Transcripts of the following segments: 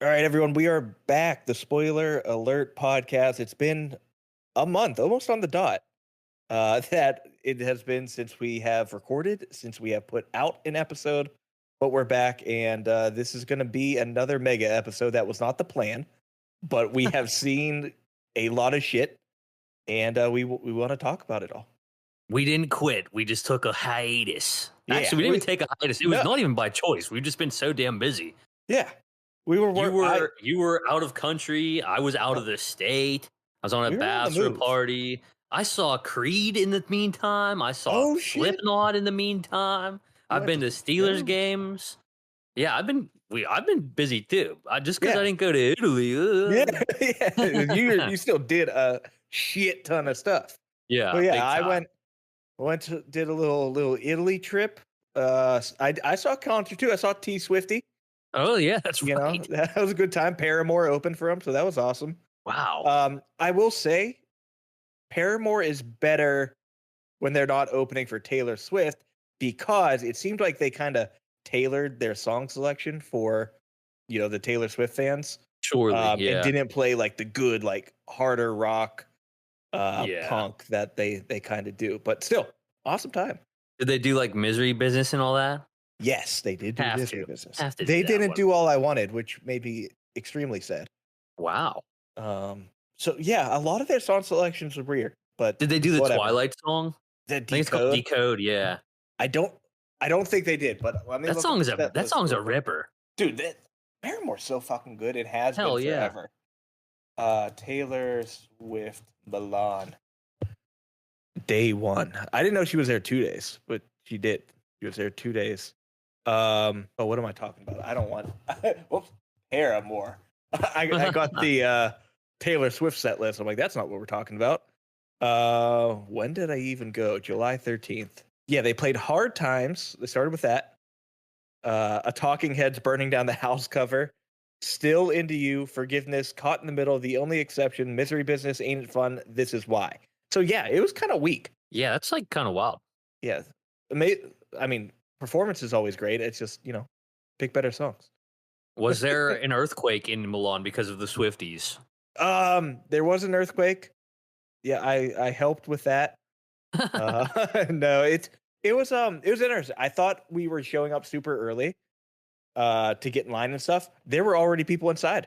All right, everyone, we are back. The Spoiler Alert podcast. It's been a month, almost on the dot, that it has been since we have recorded, since we have put out an episode. But we're back, and this is going to be another mega episode. That was not the plan, but we have seen a lot of shit, and we want to talk about it all. We didn't quit. We just took a hiatus. Yeah, Actually, we didn't even take a hiatus. It was not even by choice. We've just been so damn busy. Yeah. You were out of country. I was out of the state. I was on a bachelor party. I saw Creed in the meantime. I saw Slipknot in the meantime. I've been to Steelers games. Yeah, I've been busy too. Just because I didn't go to Italy. You still did a shit ton of stuff. Yeah, but yeah. I did a little Italy trip. I saw a concert too. I saw T Swifty. Oh yeah, that's right. That was a good time. Paramore opened for him, so that was awesome. Wow. I will say, Paramore is better when they're not opening for Taylor Swift because it seemed like they kind of tailored their song selection for, the Taylor Swift fans. Surely, yeah. And didn't play like the good, like harder rock, punk that they kind of do. But still, awesome time. Did they do like Misery Business and all that? Yes, they did do Misery Business. They didn't do All I Wanted, which made me extremely sad. Wow. So yeah, a lot of their song selections were weird. But did they do the Twilight song? The I think it's called Decode. Yeah. I don't think they did, but let me that song's a ripper, dude. Paramore's so fucking good. It has been forever. Taylor Swift Milan. Day one. I didn't know she was there 2 days, but she did. She was there 2 days. What am I talking about? I don't want. Whoops, Paramore. I got the Taylor Swift set list. I'm like, that's not what we're talking about. When did I even go? July 13th. Yeah, they played Hard Times. They started with that. A Talking Heads Burning Down the House cover. Still Into You, Forgiveness, Caught in the Middle, The Only Exception, Misery Business, Ain't It Fun, This Is Why. So yeah, it was kind of weak. Yeah, that's like kind of wild. Yeah. I mean, performance is always great. It's just, pick better songs. Was there an earthquake in Milan because of the Swifties? There was an earthquake. Yeah, I helped with that. No, it was interesting. I thought we were showing up super early to get in line and stuff. There were already people inside.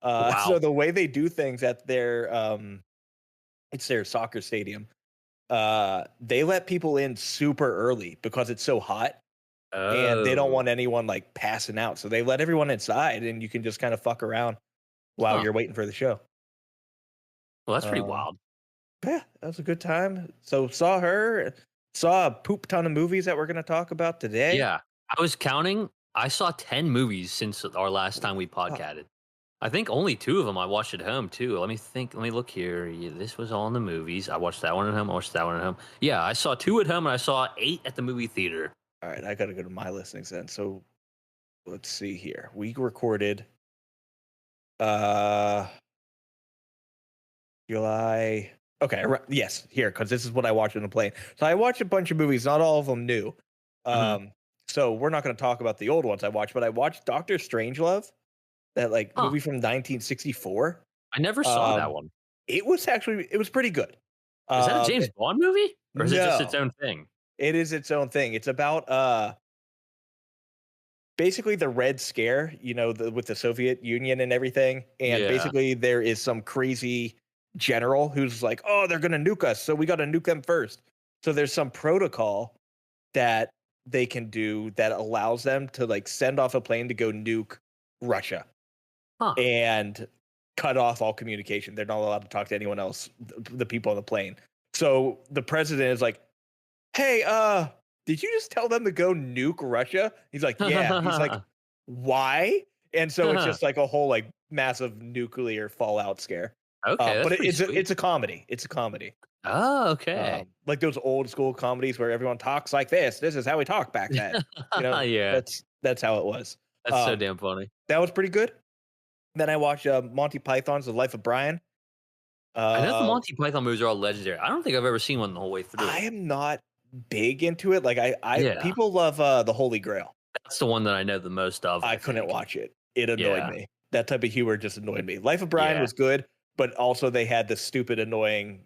Wow. So the way they do things at their it's their soccer stadium. They let people in super early because it's so hot. And they don't want anyone like passing out. So they let everyone inside and you can just kind of fuck around while you're waiting for the show. Well, that's pretty wild. Yeah, that was a good time. So saw a poop ton of movies that we're going to talk about today. Yeah, I was counting. I saw 10 movies since our last time we podcasted. I think only 2 of them I watched at home too. Let me look here. Yeah, this was all in the movies. I watched that one at home. I watched that one at home. Yeah, I saw 2 at home and I saw 8 at the movie theater. All right, I got to go to my listings then. So let's see here. We recorded July. Okay, yes, here, because this is what I watched on the plane. So I watched a bunch of movies, not all of them new. So we're not going to talk about the old ones I watched, but I watched Doctor Strangelove, that movie from 1964. I never saw that one. It was pretty good. Is that a James Bond movie? Or is it just its own thing? It is its own thing. It's about basically the Red Scare, with the Soviet Union and everything. And basically there is some crazy general who's like, oh, they're going to nuke us, so we got to nuke them first. So there's some protocol that they can do that allows them to send off a plane to go nuke Russia and cut off all communication. They're not allowed to talk to anyone else, the people on the plane. So the president is like, hey, did you just tell them to go nuke Russia? He's like, yeah. He's like, why? And so it's just like a whole massive nuclear fallout scare. Okay, but it's a comedy. It's a comedy. Oh, okay. Like those old school comedies where everyone talks like this. This is how we talk back then. Yeah. That's how it was. That's so damn funny. That was pretty good. Then I watched Monty Python's The Life of Brian. I know the Monty Python movies are all legendary. I don't think I've ever seen one the whole way through. I am not big into it. People love The Holy Grail. That's the one that I know the most of. I couldn't watch it. It annoyed me. That type of humor just annoyed me. Life of Brian was good, but also they had the stupid, annoying.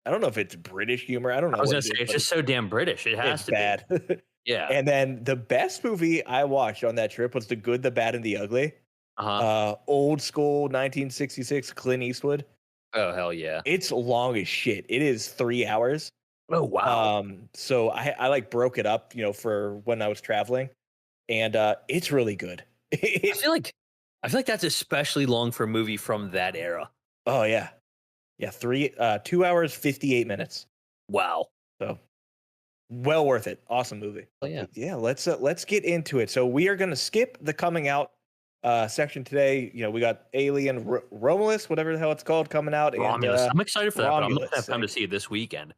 I don't know if it's British humor. I don't know. I was gonna say it's just so damn British. It has to bad. be. Yeah. And then the best movie I watched on that trip was The Good, the Bad, and the Ugly. Old school 1966 Clint Eastwood. Oh hell yeah! It's long as shit. It is 3 hours. Oh wow! So I like broke it up, for when I was traveling, and it's really good. I feel like that's especially long for a movie from that era. Oh yeah, 2 hours 58 minutes. Wow. So well worth it. Awesome movie. Oh yeah. Yeah. Let's get into it. So we are gonna skip the coming out section today. We got Alien Romulus, whatever the hell it's called, coming out. Romulus. And, I'm excited for that, but I'm not gonna have time like, to see it this weekend.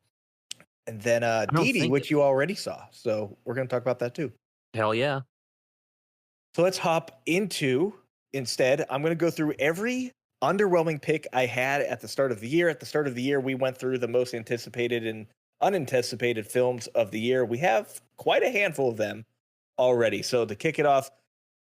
And then Dee Dee, which you already saw. So we're gonna talk about that too. Hell yeah. So let's hop into, instead, I'm gonna go through every underwhelming pick I had at the start of the year. At the start of the year, we went through the most anticipated and unanticipated films of the year. We have quite a handful of them already. So to kick it off,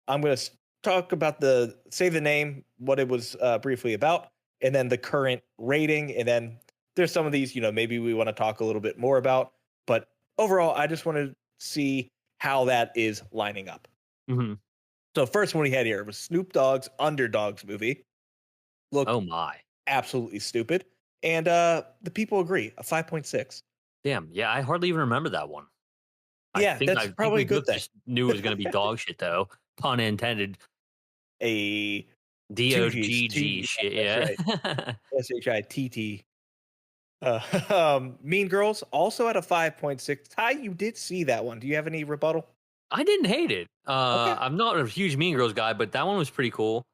I'm going to talk about say the name, what it was briefly about, and then the current rating. And then there's some of these, maybe we want to talk a little bit more about. But overall, I just want to see how that is lining up. Mm-hmm. So first one we had here was Snoop Dogg's Underdogs movie. Look, oh my, absolutely stupid. And the people agree, a 5.6. Damn, yeah, I hardly even remember that one. Yeah, that's probably a good thing. Just knew it was going to be dog shit, though. Pun intended. A D-O-G-G shit, yeah. Right. S-H-I-T-T. Mean Girls, also at a 5.6. Ty, you did see that one. Do you have any rebuttal? I didn't hate it. Okay. I'm not a huge Mean Girls guy, but that one was pretty cool.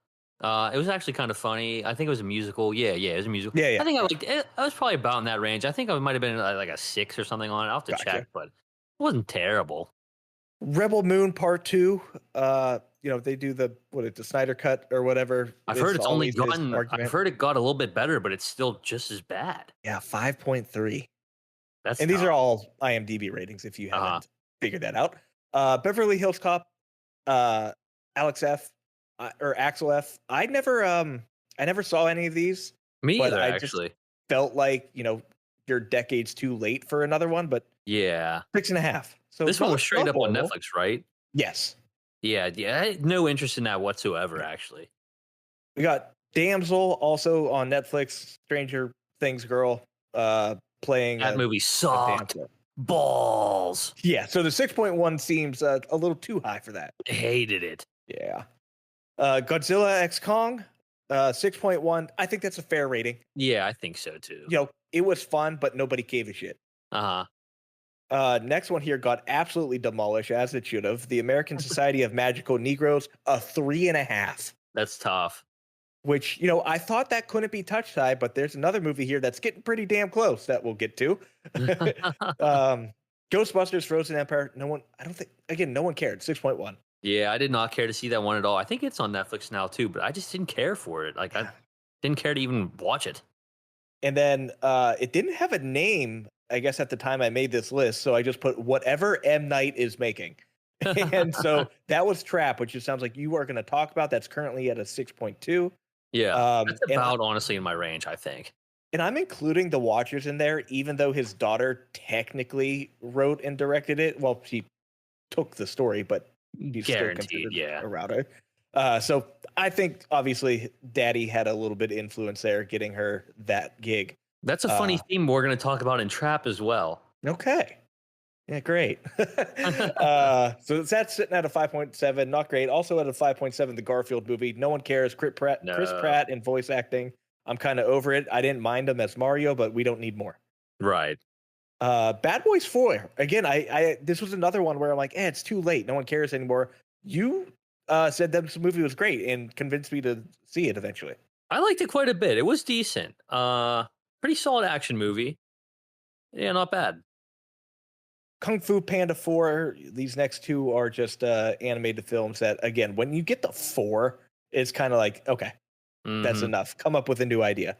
It was actually kind of funny. I think it was a musical. Yeah, it was a musical. Yeah. I think I liked it. I was probably about in that range. I think I might have been like a 6 or something on it. I'll have to check, but it wasn't terrible. Rebel Moon Part 2. They do the Snyder Cut or whatever. I've heard it got a little bit better, but it's still just as bad. Yeah, 5.3. That's these are all IMDb ratings if you haven't figured that out. Beverly Hills Cop, Alex F. Or Axel F. I never saw any of these. Me either, actually. Just felt like, you're decades too late for another one, but yeah. 6.5. So this one was straight up on Netflix, right? Yes. Yeah. I had no interest in that whatsoever, actually. We got Damsel also on Netflix, Stranger Things girl, playing that movie sucked. Balls. Yeah, so the 6.1 seems a little too high for that. I hated it. Yeah. Godzilla X Kong, 6.1. I think that's a fair rating. Yeah, I think so too. It was fun, but nobody gave a shit. Next one here got absolutely demolished, as it should have. The American Society of Magical Negroes, a 3.5. That's tough. Which, I thought that couldn't be touched high, but there's another movie here that's getting pretty damn close that we'll get to. Ghostbusters Frozen Empire. No one cared. 6.1. Yeah, I did not care to see that one at all. I think it's on Netflix now too, but I just didn't care for it. Like, I didn't care to even watch it. And then it didn't have a name, I guess, at the time I made this list, so I just put whatever M. Night is making. And so that was Trap, which it sounds like you are going to talk about. That's currently at a 6.2. Yeah, that's about honestly in my range, I think. And I'm including The Watchers in there, even though his daughter technically wrote and directed it. Well, she took the story, but he's guaranteed, a router. So I think obviously Daddy had a little bit of influence there, getting her that gig. That's a funny theme we're going to talk about in Trap as well. Okay. Yeah, great. So that's sitting at a 5.7. Not great. Also at a 5.7, the Garfield movie. No one cares. Chris Pratt in voice acting. I'm kind of over it. I didn't mind him as Mario, but we don't need more. Right. Bad Boys 4. Again, this was another one where I'm like, it's too late. No one cares anymore. You said that this movie was great and convinced me to see it eventually. I liked it quite a bit. It was decent. Pretty solid action movie. Yeah, not bad. Kung Fu Panda 4. These next two are just animated films that, again, when you get the 4, it's kind of like, okay, that's enough. Come up with a new idea.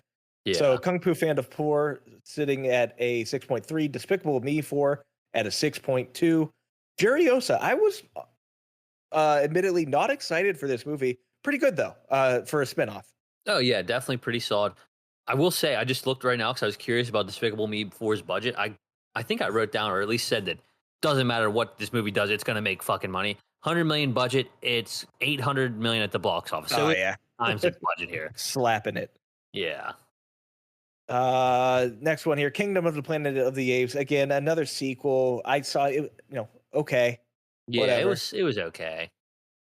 Yeah. So Kung Fu Panda 4 sitting at a 6.3. Despicable Me 4 at a 6.2. Furiosa. I was admittedly not excited for this movie. pretty good though, for a spinoff. Oh yeah, definitely pretty solid. I will say, I just looked right now because I was curious about Despicable Me 4's budget. I think I wrote down, or at least said that doesn't matter what this movie does, it's gonna make fucking money. 100 million budget, it's 800 million at the box office. So Oh it yeah, times its budget here. slapping it. Yeah. Next one here, Kingdom of the Planet of the Apes. Again, another sequel. I saw it, okay. Yeah, whatever. it was okay.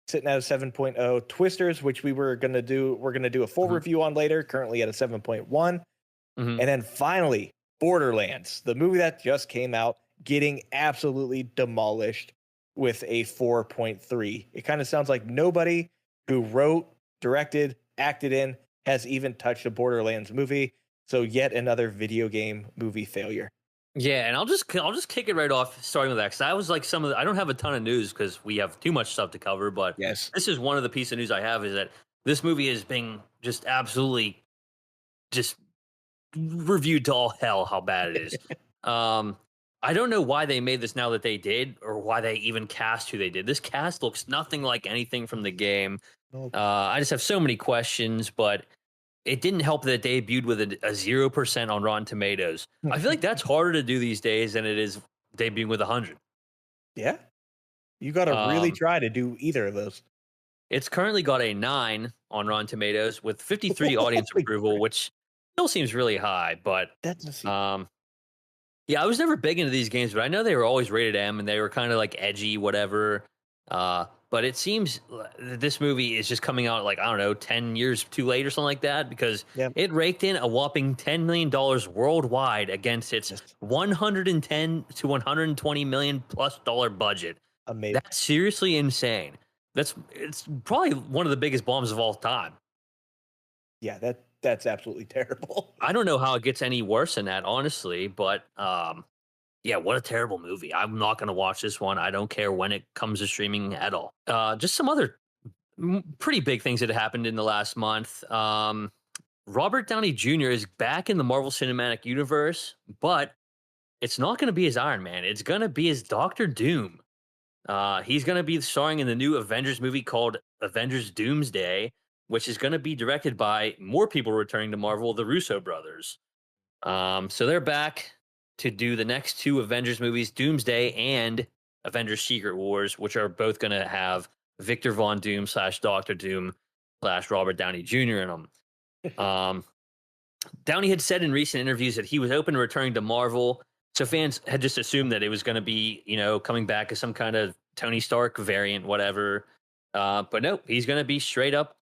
Sitting at a 7.0. Twisters, which we're gonna do a full review on later, currently at a 7.1. And then finally, Borderlands, the movie that just came out, getting absolutely demolished with a 4.3. It kind of sounds like nobody who wrote, directed, acted in has even touched a Borderlands movie. So yet another video game movie failure. Yeah, and I'll just kick it right off, starting with that, because I was like I don't have a ton of news because we have too much stuff to cover, but yes, this is one of the pieces of news I have, is that this movie is being just absolutely just reviewed to all hell how bad it is. I don't know why they made this now that they did, or why they even cast who they did. This cast looks nothing like anything from the game. Nope. I just have so many questions, but it didn't help that it debuted with a 0% on Rotten Tomatoes. I feel like that's harder to do these days than it is debuting with 100. Yeah. You got to really try to do either of those. It's currently got a 9 on Rotten Tomatoes with 53 audience approval, which still seems really high, but that's yeah, I was never big into these games, but I know they were always rated M and they were kind of like edgy, whatever. But it seems this movie is just coming out like, I don't know, 10 years too late or something like that, because it raked in a whopping $10 million worldwide against its 110 to 120 million plus dollar budget. Amazing. That's seriously insane. It's probably one of the biggest bombs of all time. Yeah, that's absolutely terrible. I don't know how it gets any worse than that, honestly, but yeah, what a terrible movie. I'm not going to watch this one. I don't care when it comes to streaming at all. Just some other pretty big things that happened in the last month. Robert Downey Jr. is back in the Marvel Cinematic Universe, but it's not going to be as Iron Man. It's going to be as Doctor Doom. He's going to be starring in the new Avengers movie called Avengers Doomsday, which is going to be directed by more people returning to Marvel, the Russo brothers. So they're back to do the next 2 Avengers movies, Doomsday and Avengers Secret Wars, which are both going to have Victor Von Doom / Doctor Doom / Robert Downey Jr. in them. Downey had said in recent interviews that he was open to returning to Marvel, so fans had just assumed that it was going to be, coming back as some kind of Tony Stark variant, whatever. But no, he's going to be straight up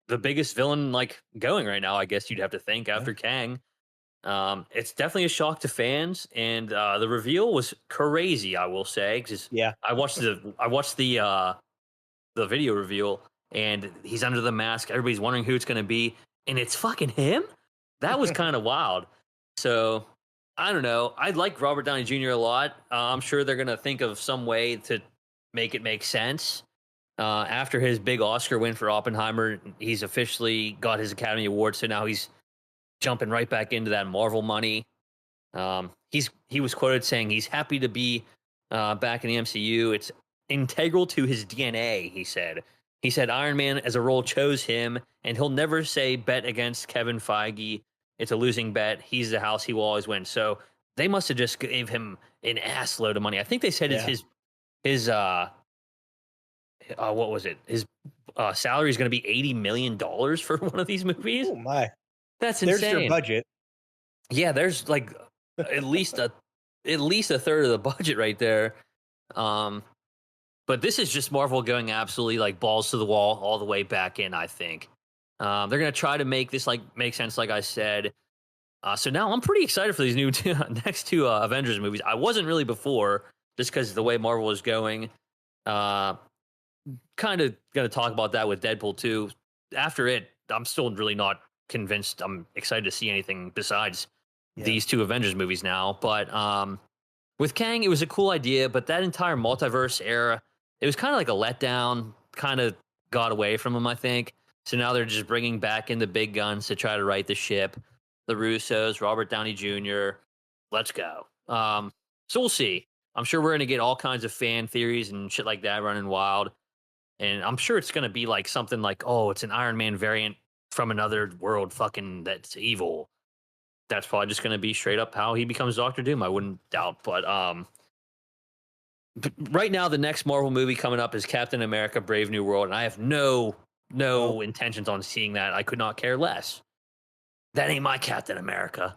the biggest villain going right now, I guess you'd have to think, after Kang. It's definitely a shock to fans, and the reveal was crazy, I will say. Cause I watched the video reveal, and he's under the mask. Everybody's wondering who it's going to be, and it's fucking him. That was kind of wild. So I don't know. I like Robert Downey Jr. a lot. I'm sure they're going to think of some way to make it make sense. After his big Oscar win for Oppenheimer, he's officially got his Academy Award, so now he's jumping right back into that Marvel money. He was quoted saying he's happy to be back in the MCU. It's integral to his DNA, he said. He said Iron Man as a role chose him, and he'll never say bet against Kevin Feige. It's a losing bet. He's the house. He will always win. So they must have just gave him an ass load of money. I think they said it's his what was it? His salary is going to be $80 million for one of these movies. Oh my. That's insane. There's your budget. Yeah, there's like at least a third of the budget right there. But this is just Marvel going absolutely like balls to the wall all the way back in, I think. They're going to try to make this make sense, like I said. So now I'm pretty excited for these next 2 Avengers movies. I wasn't really before, just because of the way Marvel is going. Kind of going to talk about that with Deadpool 2. After it, I'm still really not convinced I'm excited to see anything besides these 2 Avengers movies now. But with Kang, it was a cool idea, but that entire multiverse era, it was kind of like a letdown, kind of got away from them, I think. So now they're just bringing back in the big guns to try to right the ship. The Russos, Robert Downey Jr., let's go. So we'll see. I'm sure we're going to get all kinds of fan theories and shit like that running wild. and I'm sure it's gonna be like something like, oh, it's an Iron Man variant from another world, fucking that's evil. That's probably just gonna be straight up how he becomes Doctor Doom. I wouldn't doubt, but right now the next Marvel movie coming up is Captain America: Brave New World, and I have no intentions on seeing that. I could not care less. That ain't my Captain America.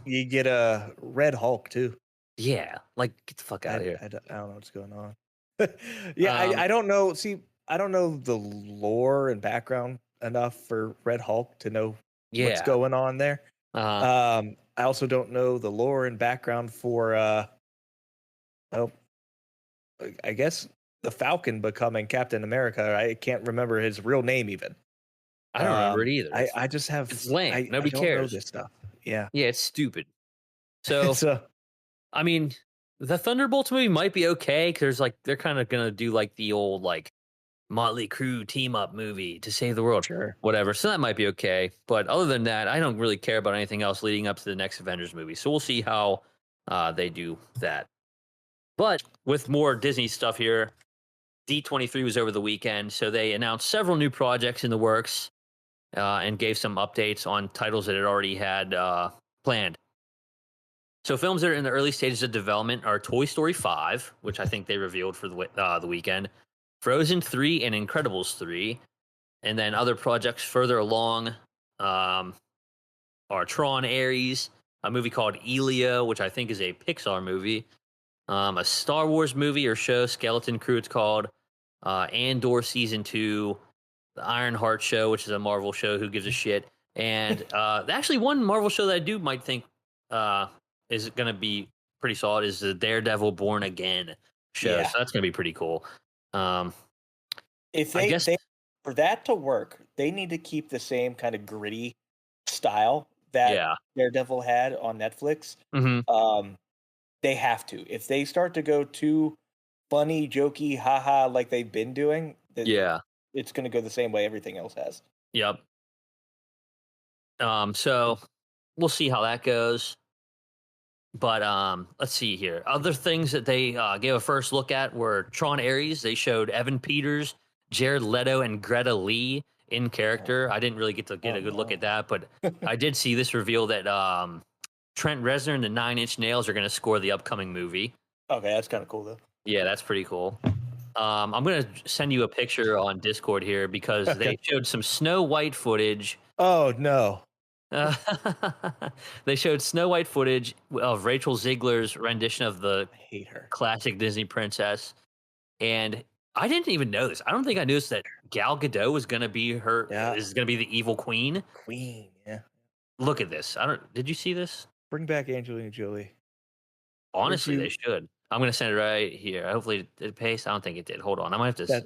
You get a Red Hulk too. Yeah, like get the fuck out of here. I don't know what's going on. Yeah, I don't know. See, I don't know the lore and background enough for Red Hulk to know what's going on there. I also don't know the lore and background for oh, I guess the Falcon becoming Captain America. I can't remember his real name even. I don't remember it either. I just have it's lame. Nobody I don't cares. know this stuff. Yeah, it's stupid. So, I mean, the Thunderbolts movie might be okay because they're kind of gonna do like the old like Motley Crue team up movie to save the world, whatever. So that might be okay. But other than that, I don't really care about anything else leading up to the next Avengers movie. So we'll see how they do that. But with more Disney stuff here, D23 was over the weekend, so they announced several new projects in the works and gave some updates on titles that it already had planned. So films that are in the early stages of development are Toy Story 5, which I think they revealed for the weekend, Frozen 3 and Incredibles 3, and then other projects further along are Tron Ares, a movie called Elio, which I think is a Pixar movie, a Star Wars movie or show, Skeleton Crew it's called, Andor Season 2, the Ironheart Show, which is a Marvel show, who gives a shit, and actually one Marvel show that I might think is going to be pretty solid is the Daredevil Born Again show. So that's going to be pretty cool. If they for that to work, they need to keep the same kind of gritty style that Daredevil had on Netflix. Mm-hmm. They have to. If they start to go too funny, jokey, haha, like they've been doing, it's going to go the same way everything else has. Yep. So we'll see how that goes. But let's see here. Other things that they gave a first look at were Tron Ares. They showed Evan Peters, Jared Leto, and Greta Lee in character. I didn't really get to get a good look at that, but I did see this reveal that Trent Reznor and the 9 Inch Nails are going to score the upcoming movie. Okay, that's kind of cool, though. Yeah, that's pretty cool. I'm going to send you a picture on Discord here because they showed some Snow White footage. Oh, no. They showed Snow White footage of Rachel Ziegler's rendition of the classic Disney princess, and I didn't even know this. I don't think I noticed that Gal Gadot was going to be is going to be the evil queen. Yeah. Look at this. Did you see this? Bring back Angelina Jolie. Honestly, they should. I'm going to send it right here. Hopefully it pastes. I don't think it did. Hold on. I might have to.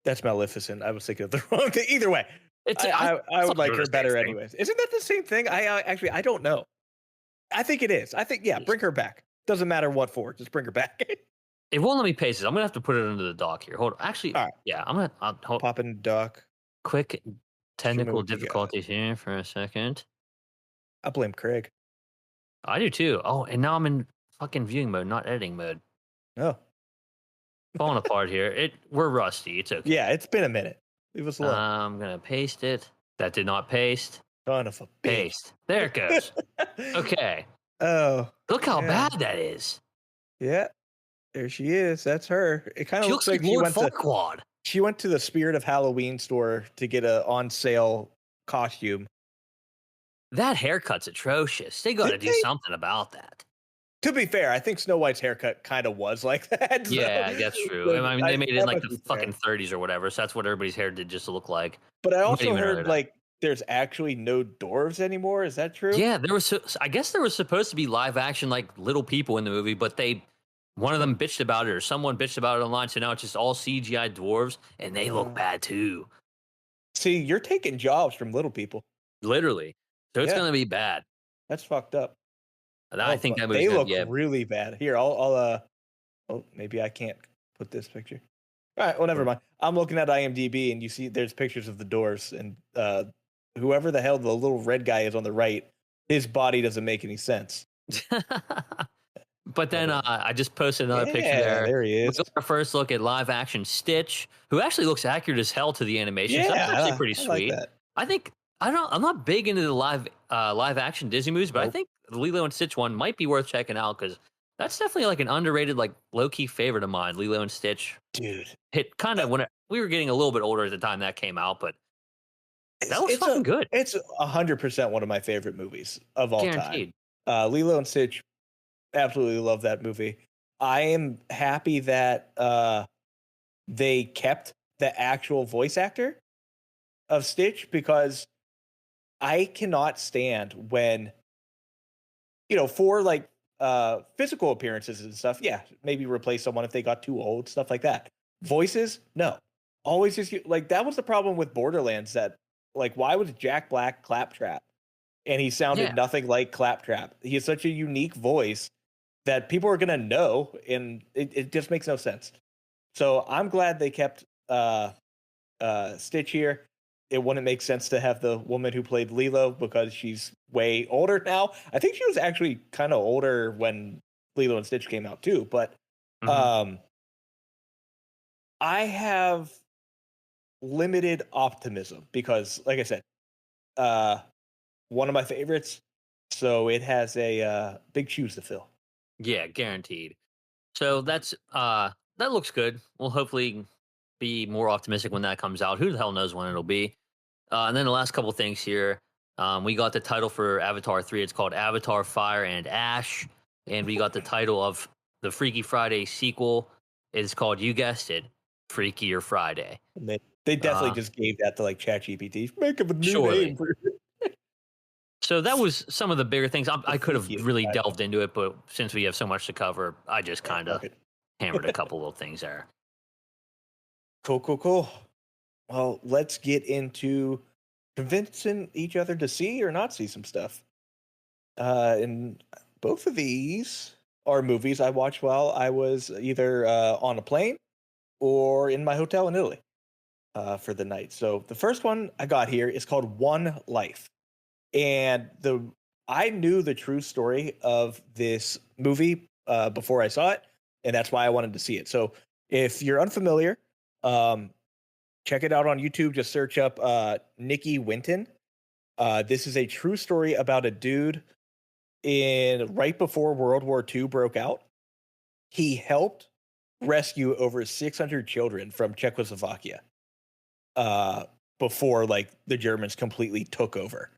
That's Maleficent. I was thinking of the wrong thing. Either way. I would like her better anyways. Isn't that the same thing? I don't know. I think it is. I think, bring her back. Doesn't matter what for. Just bring her back. It won't let me paste it. I'm going to have to put it under the dock here. Hold on. Actually, I'm going to pop in the dock. Quick technical difficulties here for a second. I blame Craig. I do too. Oh, and now I'm in fucking viewing mode, not editing mode. Oh. Falling apart here. We're rusty. It's okay. Yeah, it's been a minute. Leave us alone. I'm gonna paste it. That did not paste. Son of a bitch. Paste. There it goes. Okay. Oh. Look how bad that is. Yeah. There she is. That's her. It kind of looks like she went to the Spirit of Halloween store to get a on sale costume. That haircut's atrocious. They got to do something about that. To be fair, I think Snow White's haircut kind of was like that. So. Yeah, that's true. I mean, they made it in like the fucking 30s or whatever, so that's what everybody's hair did just to look like. But I also heard like there's actually no dwarves anymore. Is that true? Yeah, I guess there was supposed to be live action like little people in the movie, but one of them bitched about it or someone bitched about it online, so now it's just all CGI dwarves, and they look bad too. See, you're taking jobs from little people. Literally. So it's going to be bad. That's fucked up. I think that they look really bad. Here, I'll maybe I can't put this picture. All right, well, never mind. I'm looking at IMDb, and you see there's pictures of the doors, and whoever the hell the little red guy is on the right, his body doesn't make any sense. But then I just posted another picture Yeah, there. there he We is. got our first look at live action Stitch, who actually looks accurate as hell to the animation. So that's actually Yeah, pretty I like sweet. that. I think I'm not big into the live action Disney movies, but I Nope. think the Lilo and Stitch one might be worth checking out because that's definitely like an underrated, like low key favorite of mine. Lilo and Stitch Dude. hit kind of when we were getting a little bit older at the time that came out, but that looks It's fucking good. it's 100% one of my favorite movies of all time. Guaranteed. Lilo and Stitch, absolutely love that movie. I am happy that they kept the actual voice actor of Stitch because I cannot stand when, for like physical appearances and stuff, yeah, maybe replace someone if they got too old, stuff like that. Voices, no. Always just like that was the problem with Borderlands, that like why was Jack Black Claptrap? And he sounded Yeah. nothing like Claptrap. He has such a unique voice that people are gonna know, and it just makes no sense. So I'm glad they kept Stitch here. It wouldn't make sense to have the woman who played Lilo because she's way older now. I think she was actually kind of older when Lilo and Stitch came out too. But I have limited optimism because, like I said, one of my favorites. So it has a big shoes to fill. Yeah, guaranteed. So that's that looks good. We'll hopefully be more optimistic when that comes out. Who the hell knows when it'll be? And then the last couple things here. We got the title for Avatar 3. It's called Avatar Fire and Ash. And we got the title of the Freaky Friday sequel. It's called, you guessed it, Freakier Friday. And they definitely just gave that to like ChatGPT. Make up a new name for So that was some of the bigger things. I could have really delved into it, but since we have so much to cover, I just kind of hammered a couple little things there. Cool. Well, let's get into convincing each other to see or not see some stuff. And both of these are movies I watched while I was either on a plane or in my hotel in Italy for the night. So the first one I got here is called One Life. And I knew the true story of this movie before I saw it, and that's why I wanted to see it. So if you're unfamiliar, check it out on YouTube. Just search up Nicky Winton. This is a true story about a dude right before World War II broke out. He helped rescue over 600 children from Czechoslovakia before like the Germans completely took over.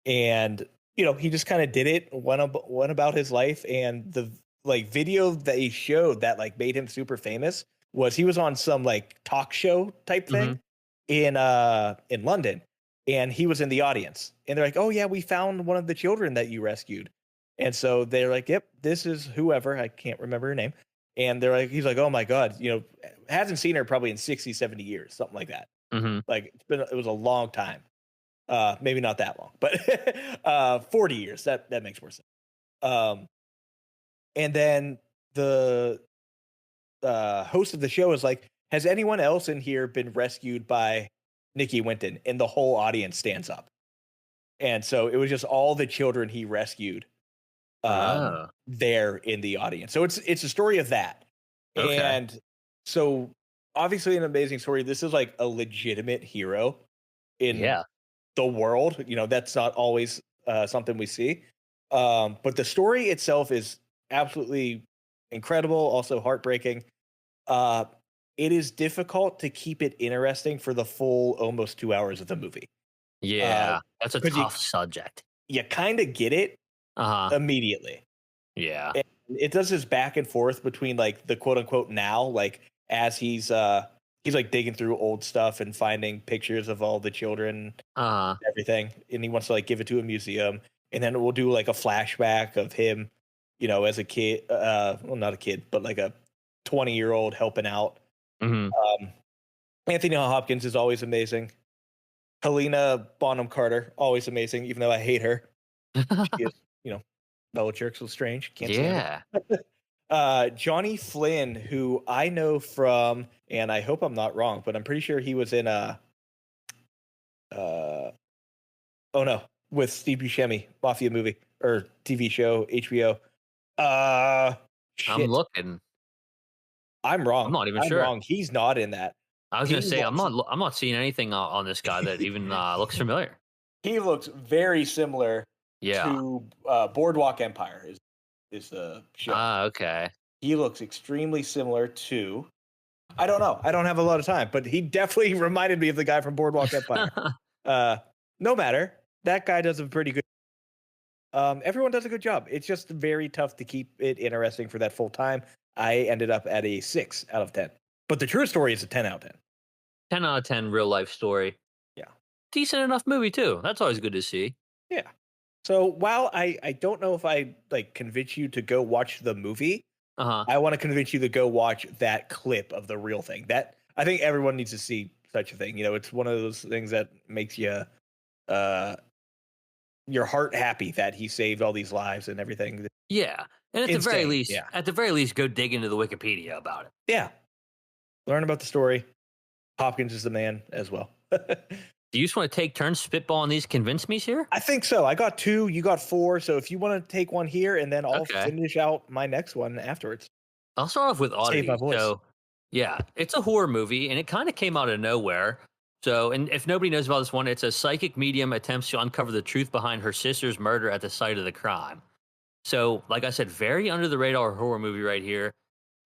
And he just kind of did it, went about his life. And the like video that he showed that like made him super famous was he was on some like talk show type thing in London, and he was in the audience. And they're like, "Oh yeah, we found one of the children that you rescued." And so they're like, "Yep, this is whoever, I can't remember her name." And he's like, "Oh my god, hasn't seen her probably in 60, 70 years, something like that." Like it was a long time. Maybe not that long, but 40 years. That makes more sense. And then the host of the show is like, "Has anyone else in here been rescued by Nicky Winton?" And the whole audience stands up. And so it was just all the children he rescued there in the audience. So it's a story of that. Okay. And so obviously an amazing story. This is like a legitimate hero in the world. That's not always something we see. But the story itself is absolutely incredible, also heartbreaking. It is difficult to keep it interesting for the full almost 2 hours of the movie. Yeah, that's a tough subject. You kind of get it immediately. Yeah. And it does this back and forth between like the quote unquote now, like as he's like digging through old stuff and finding pictures of all the children, and everything. And he wants to like give it to a museum. And then we'll do like a flashback of him, as a kid, well, not a kid, but like a 20-year-old helping out. Anthony Hopkins is always amazing. Helena Bonham Carter, always amazing, even though I hate her. She is, Bella Jerks was strange. Can't stand her. Johnny Flynn, who I know from, and I hope I'm not wrong, but I'm pretty sure he was in with Steve Buscemi, Mafia movie or TV show, HBO. I'm Shit. looking. I'm wrong. I'm not even I'm sure. wrong. He's not in that. I was gonna say I'm not seeing anything on this guy that even looks familiar. He looks very similar Yeah. to Boardwalk Empire is the show. Ah, okay. He looks extremely similar to. I don't know. I don't have a lot of time, but he definitely reminded me of the guy from Boardwalk Empire. No matter. That guy does a pretty good. Everyone does a good job. It's just very tough to keep it interesting for that full time. I ended up at a 6 out of 10. But the true story is a 10 out of 10. 10 out of 10 real life story. Yeah. Decent enough movie too. That's always good to see. Yeah. So while I don't know if I like convince you to go watch the movie, I want to convince you to go watch that clip of the real thing. That I think everyone needs to see such a thing. You know, it's one of those things that makes you your heart happy that he saved all these lives and everything. Yeah. And at the very least, go dig into the Wikipedia about it. Yeah. Learn about the story. Hopkins is the man as well. Do you just want to take turns spitballing these convince me's here? I think so. I got 2, you got 4. So if you want to take one here, and then I'll finish out my next one afterwards. I'll start off with Oddity. So, yeah, it's a horror movie, and it kind of came out of nowhere. So, and if nobody knows about this one, it's a psychic medium attempts to uncover the truth behind her sister's murder at the site of the crime. So, like I said, very under the radar horror movie right here.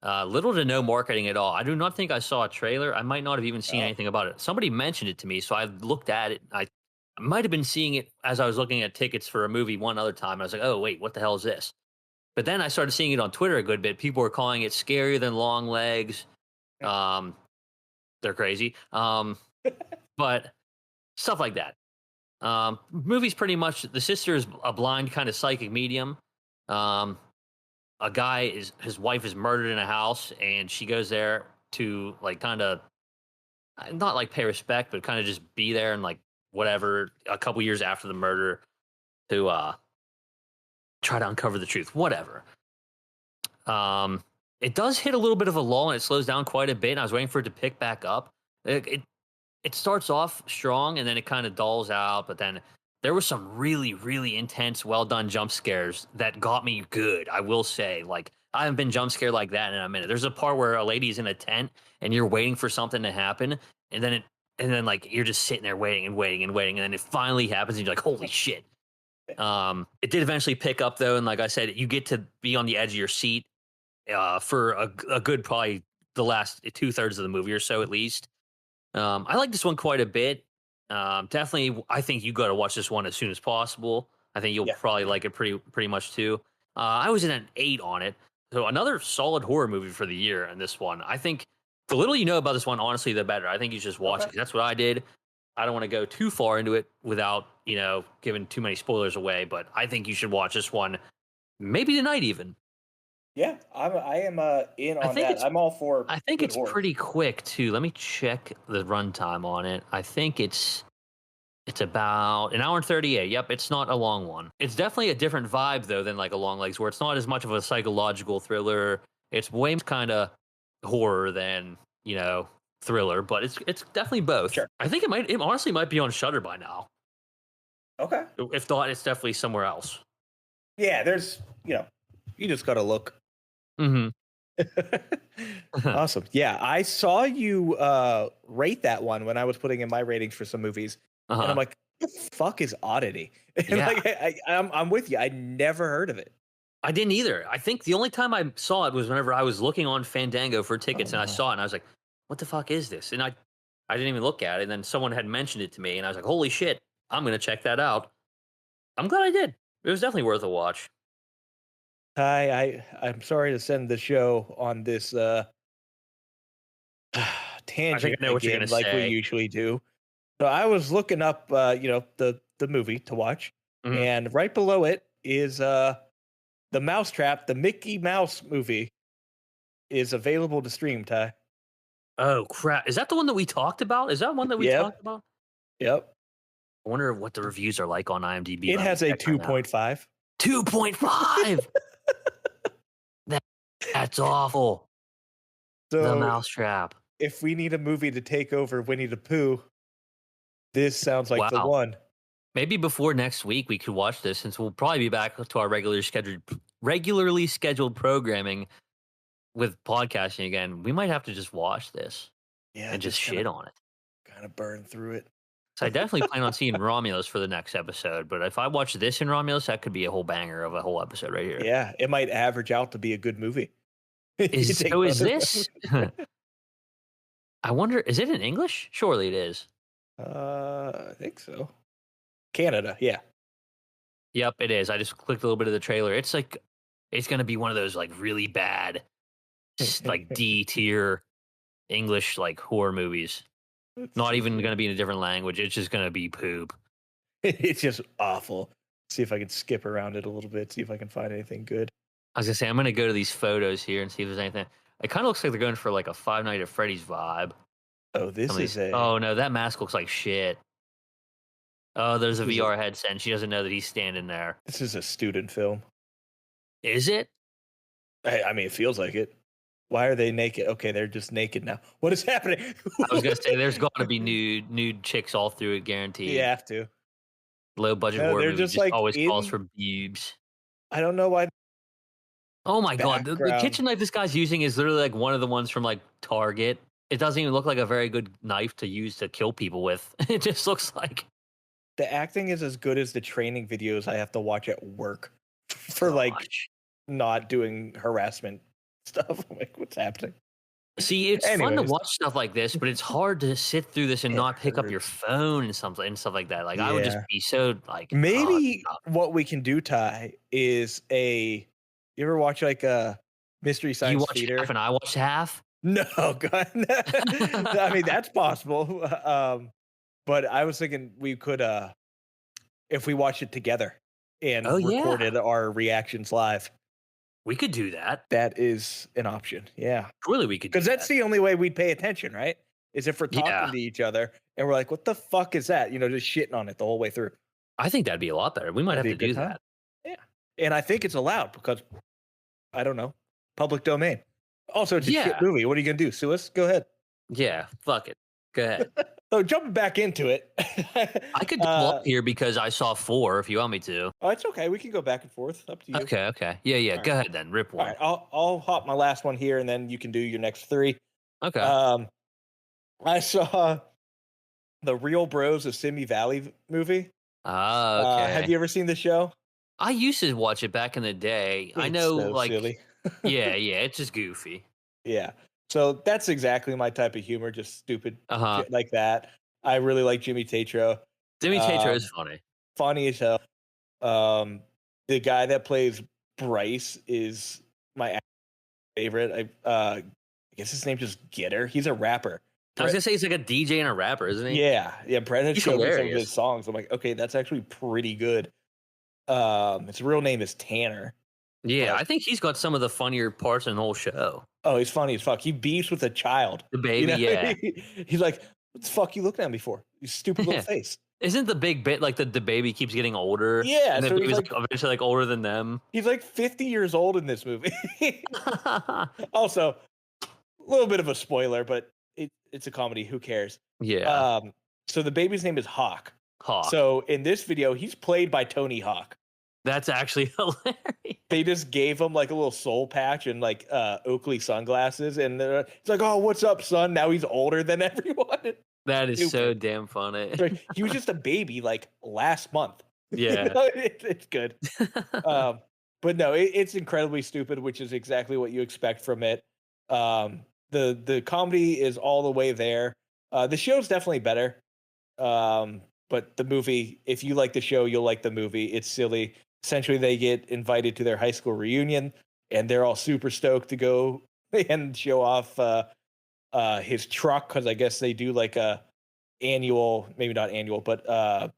Little to no marketing at all. I do not think I saw a trailer. I might not have even seen anything about it. Somebody mentioned it to me, so I looked at it. I might have been seeing it as I was looking at tickets for a movie one other time. I was like, oh, wait, what the hell is this? But then I started seeing it on Twitter a good bit. People were calling it scarier than LongLegs. They're crazy. But stuff like that. Movie's pretty much, the sister is a blind kind of psychic medium. A guy his wife is murdered in a house, and she goes there to like kind of not like pay respect, but kind of just be there and like whatever a couple years after the murder to try to uncover the truth. Whatever. It does hit a little bit of a lull and it slows down quite a bit. And I was waiting for it to pick back up. It starts off strong and then it kind of dulls out, but then there was some really, really intense, well done jump scares that got me good. I will say, like, I haven't been jump scared like that in a minute. There's a part where a lady's in a tent and you're waiting for something to happen, and then like you're just sitting there waiting and waiting and waiting, and then it finally happens, and you're like, holy shit. It did eventually pick up though, and like I said, you get to be on the edge of your seat for a good probably the last 2/3 of the movie or so at least. I like this one quite a bit. Definitely, I think you got to watch this one as soon as possible. I think you'll probably like it pretty much too. I was in an 8 on it, so another solid horror movie for the year. And this one, I think, the little you know about this one, honestly, the better. I think you should just watch it. 'Cause that's what I did. I don't want to go too far into it without giving too many spoilers away. But I think you should watch this one, maybe tonight even. Yeah, I am in on that. I'm all for. I think it's horror. Pretty quick too. Let me check the runtime on it. I think it's about an hour and 38. Yep, it's not a long one. It's definitely a different vibe though than like a LongLegs, where it's not as much of a psychological thriller. It's way kind of horror than thriller, but it's definitely both. Sure. I think it honestly might be on Shudder by now. Okay. If not, it's definitely somewhere else. Yeah, there's you just gotta look. Mm-hmm. Awesome. Yeah, I saw you rate that one when I was putting in my ratings for some movies, and I'm like, "What the fuck is Oddity?" And like, I'm with you. I never heard of it. I didn't either. I think the only time I saw it was whenever I was looking on Fandango for tickets, and I saw it, and I was like, "What the fuck is this?" And I didn't even look at it. And then someone had mentioned it to me, and I was like, "Holy shit, I'm gonna check that out." I'm glad I did. It was definitely worth a watch. I'm sorry to send the show on this tangent again, like we usually do. So I was looking up, the movie to watch, and right below it is the Mousetrap, the Mickey Mouse movie, is available to stream. Ty. Oh crap! Is that the one that we talked about? Is that one that we talked about? Yep. I wonder what the reviews are like on IMDb. It has a 2.5. 2.5. That's awful. So the Mousetrap. If we need a movie to take over Winnie the Pooh, this sounds like the one. Maybe before next week we could watch this, since we'll probably be back to our regular scheduled regularly scheduled programming with podcasting again, we might have to just watch this and just shit on it. Kind of burn through it. So I definitely plan on seeing Romulus for the next episode, but if I watch this in Romulus, that could be a whole banger of a whole episode right here. Yeah, it might average out to be a good movie. Is this? I wonder, is it in English? Surely it is. I think so. Canada, yeah. Yep, it is. I just clicked a little bit of the trailer. It's like, it's going to be one of those like really bad, like D tier English like horror movies. Not even going to be in a different language. It's just going to be poop. It's just awful. See if I can skip around it a little bit. See if I can find anything good. I was going to say, I'm going to go to these photos here and see if there's anything. It kind of looks like they're going for like a Five Nights at Freddy's vibe. Oh, this is a... Oh, no, that mask looks like shit. Oh, there's a VR headset, and she doesn't know that he's standing there. This is a student film. Is it? I mean, it feels like it. Why are they naked? Okay, they're just naked now. What is happening? I was going to say, there's got to be nude chicks all through it, guaranteed. You have to. Low budget horror movie just like always calls for boobs. I don't know why. Oh my god, the kitchen knife this guy's using is literally like one of the ones from like Target. It doesn't even look like a very good knife to use to kill people with. It just looks like... The acting is as good as the training videos I have to watch at work for like not doing harassment stuff. I'm like, what's happening? See, it's fun to watch stuff like this, but it's hard to sit through this and not pick up your phone and stuff like that. Like, I would just be so like... Maybe what we can do, Ty, is you ever watch like a Mystery Science You watch Theater? half and I watched half? No, God. I mean, that's possible. But I was thinking we could, if we watch it together and recorded our reactions live. We could do that. That is an option. Yeah. Really, we could do that. Because that's the only way we'd pay attention, right? Is if we're talking to each other and we're like, what the fuck is that? You know, just shitting on it the whole way through. I think that'd be a lot better. We might have to do that. Yeah. And I think it's allowed because, I don't know, public domain. Also, it's a shit movie. What are you going to do? Sue us? Go ahead. Yeah, fuck it. Go ahead. So jumping back into it. I could double up here because I saw 4 if you want me to. Oh, it's okay. We can go back and forth. Up to you. Okay. Yeah. All go ahead then. Rip one. All right. I'll hop my last one here and then you can do your next 3. Okay. I saw the Real Bros of Simi Valley movie. Okay. Have you ever seen the show? I used to watch it back in the day. I know, so like, silly. yeah, it's just goofy. Yeah. So that's exactly my type of humor, just stupid shit like that. I really like Jimmy Tatro. Jimmy Tatro is funny. Funny as hell. The guy that plays Bryce is my favorite. I guess his name's just Getter. He's a rapper. I was gonna say he's like a DJ and a rapper, isn't he? Yeah. Brett had showed me some of his songs. I'm like, okay, that's actually pretty good. His real name is Tanner. Yeah, I think he's got some of the funnier parts in the whole show. Oh, he's funny as fuck. He beefs with a child. The baby, yeah. He's like, what the fuck you looking at me for? You stupid little face. Isn't the big bit like the baby keeps getting older? Yeah. And the baby's like eventually like older than them. He's like 50 years old in this movie. Also, a little bit of a spoiler, but it's a comedy. Who cares? Yeah. So the baby's name is Hawk. So in this video, he's played by Tony Hawk. That's actually hilarious. They just gave him like a little soul patch and like Oakley sunglasses, and it's like, oh, what's up, son? Now he's older than everyone. That is so damn funny. He was just a baby like last month. Yeah, you know, it's good. But no, it's incredibly stupid, which is exactly what you expect from it. The comedy is all the way there. The show's definitely better. But the movie, if you like the show, you'll like the movie. It's silly. Essentially, they get invited to their high school reunion, and they're all super stoked to go and show off his truck, because I guess they do like a annual, maybe not annual, but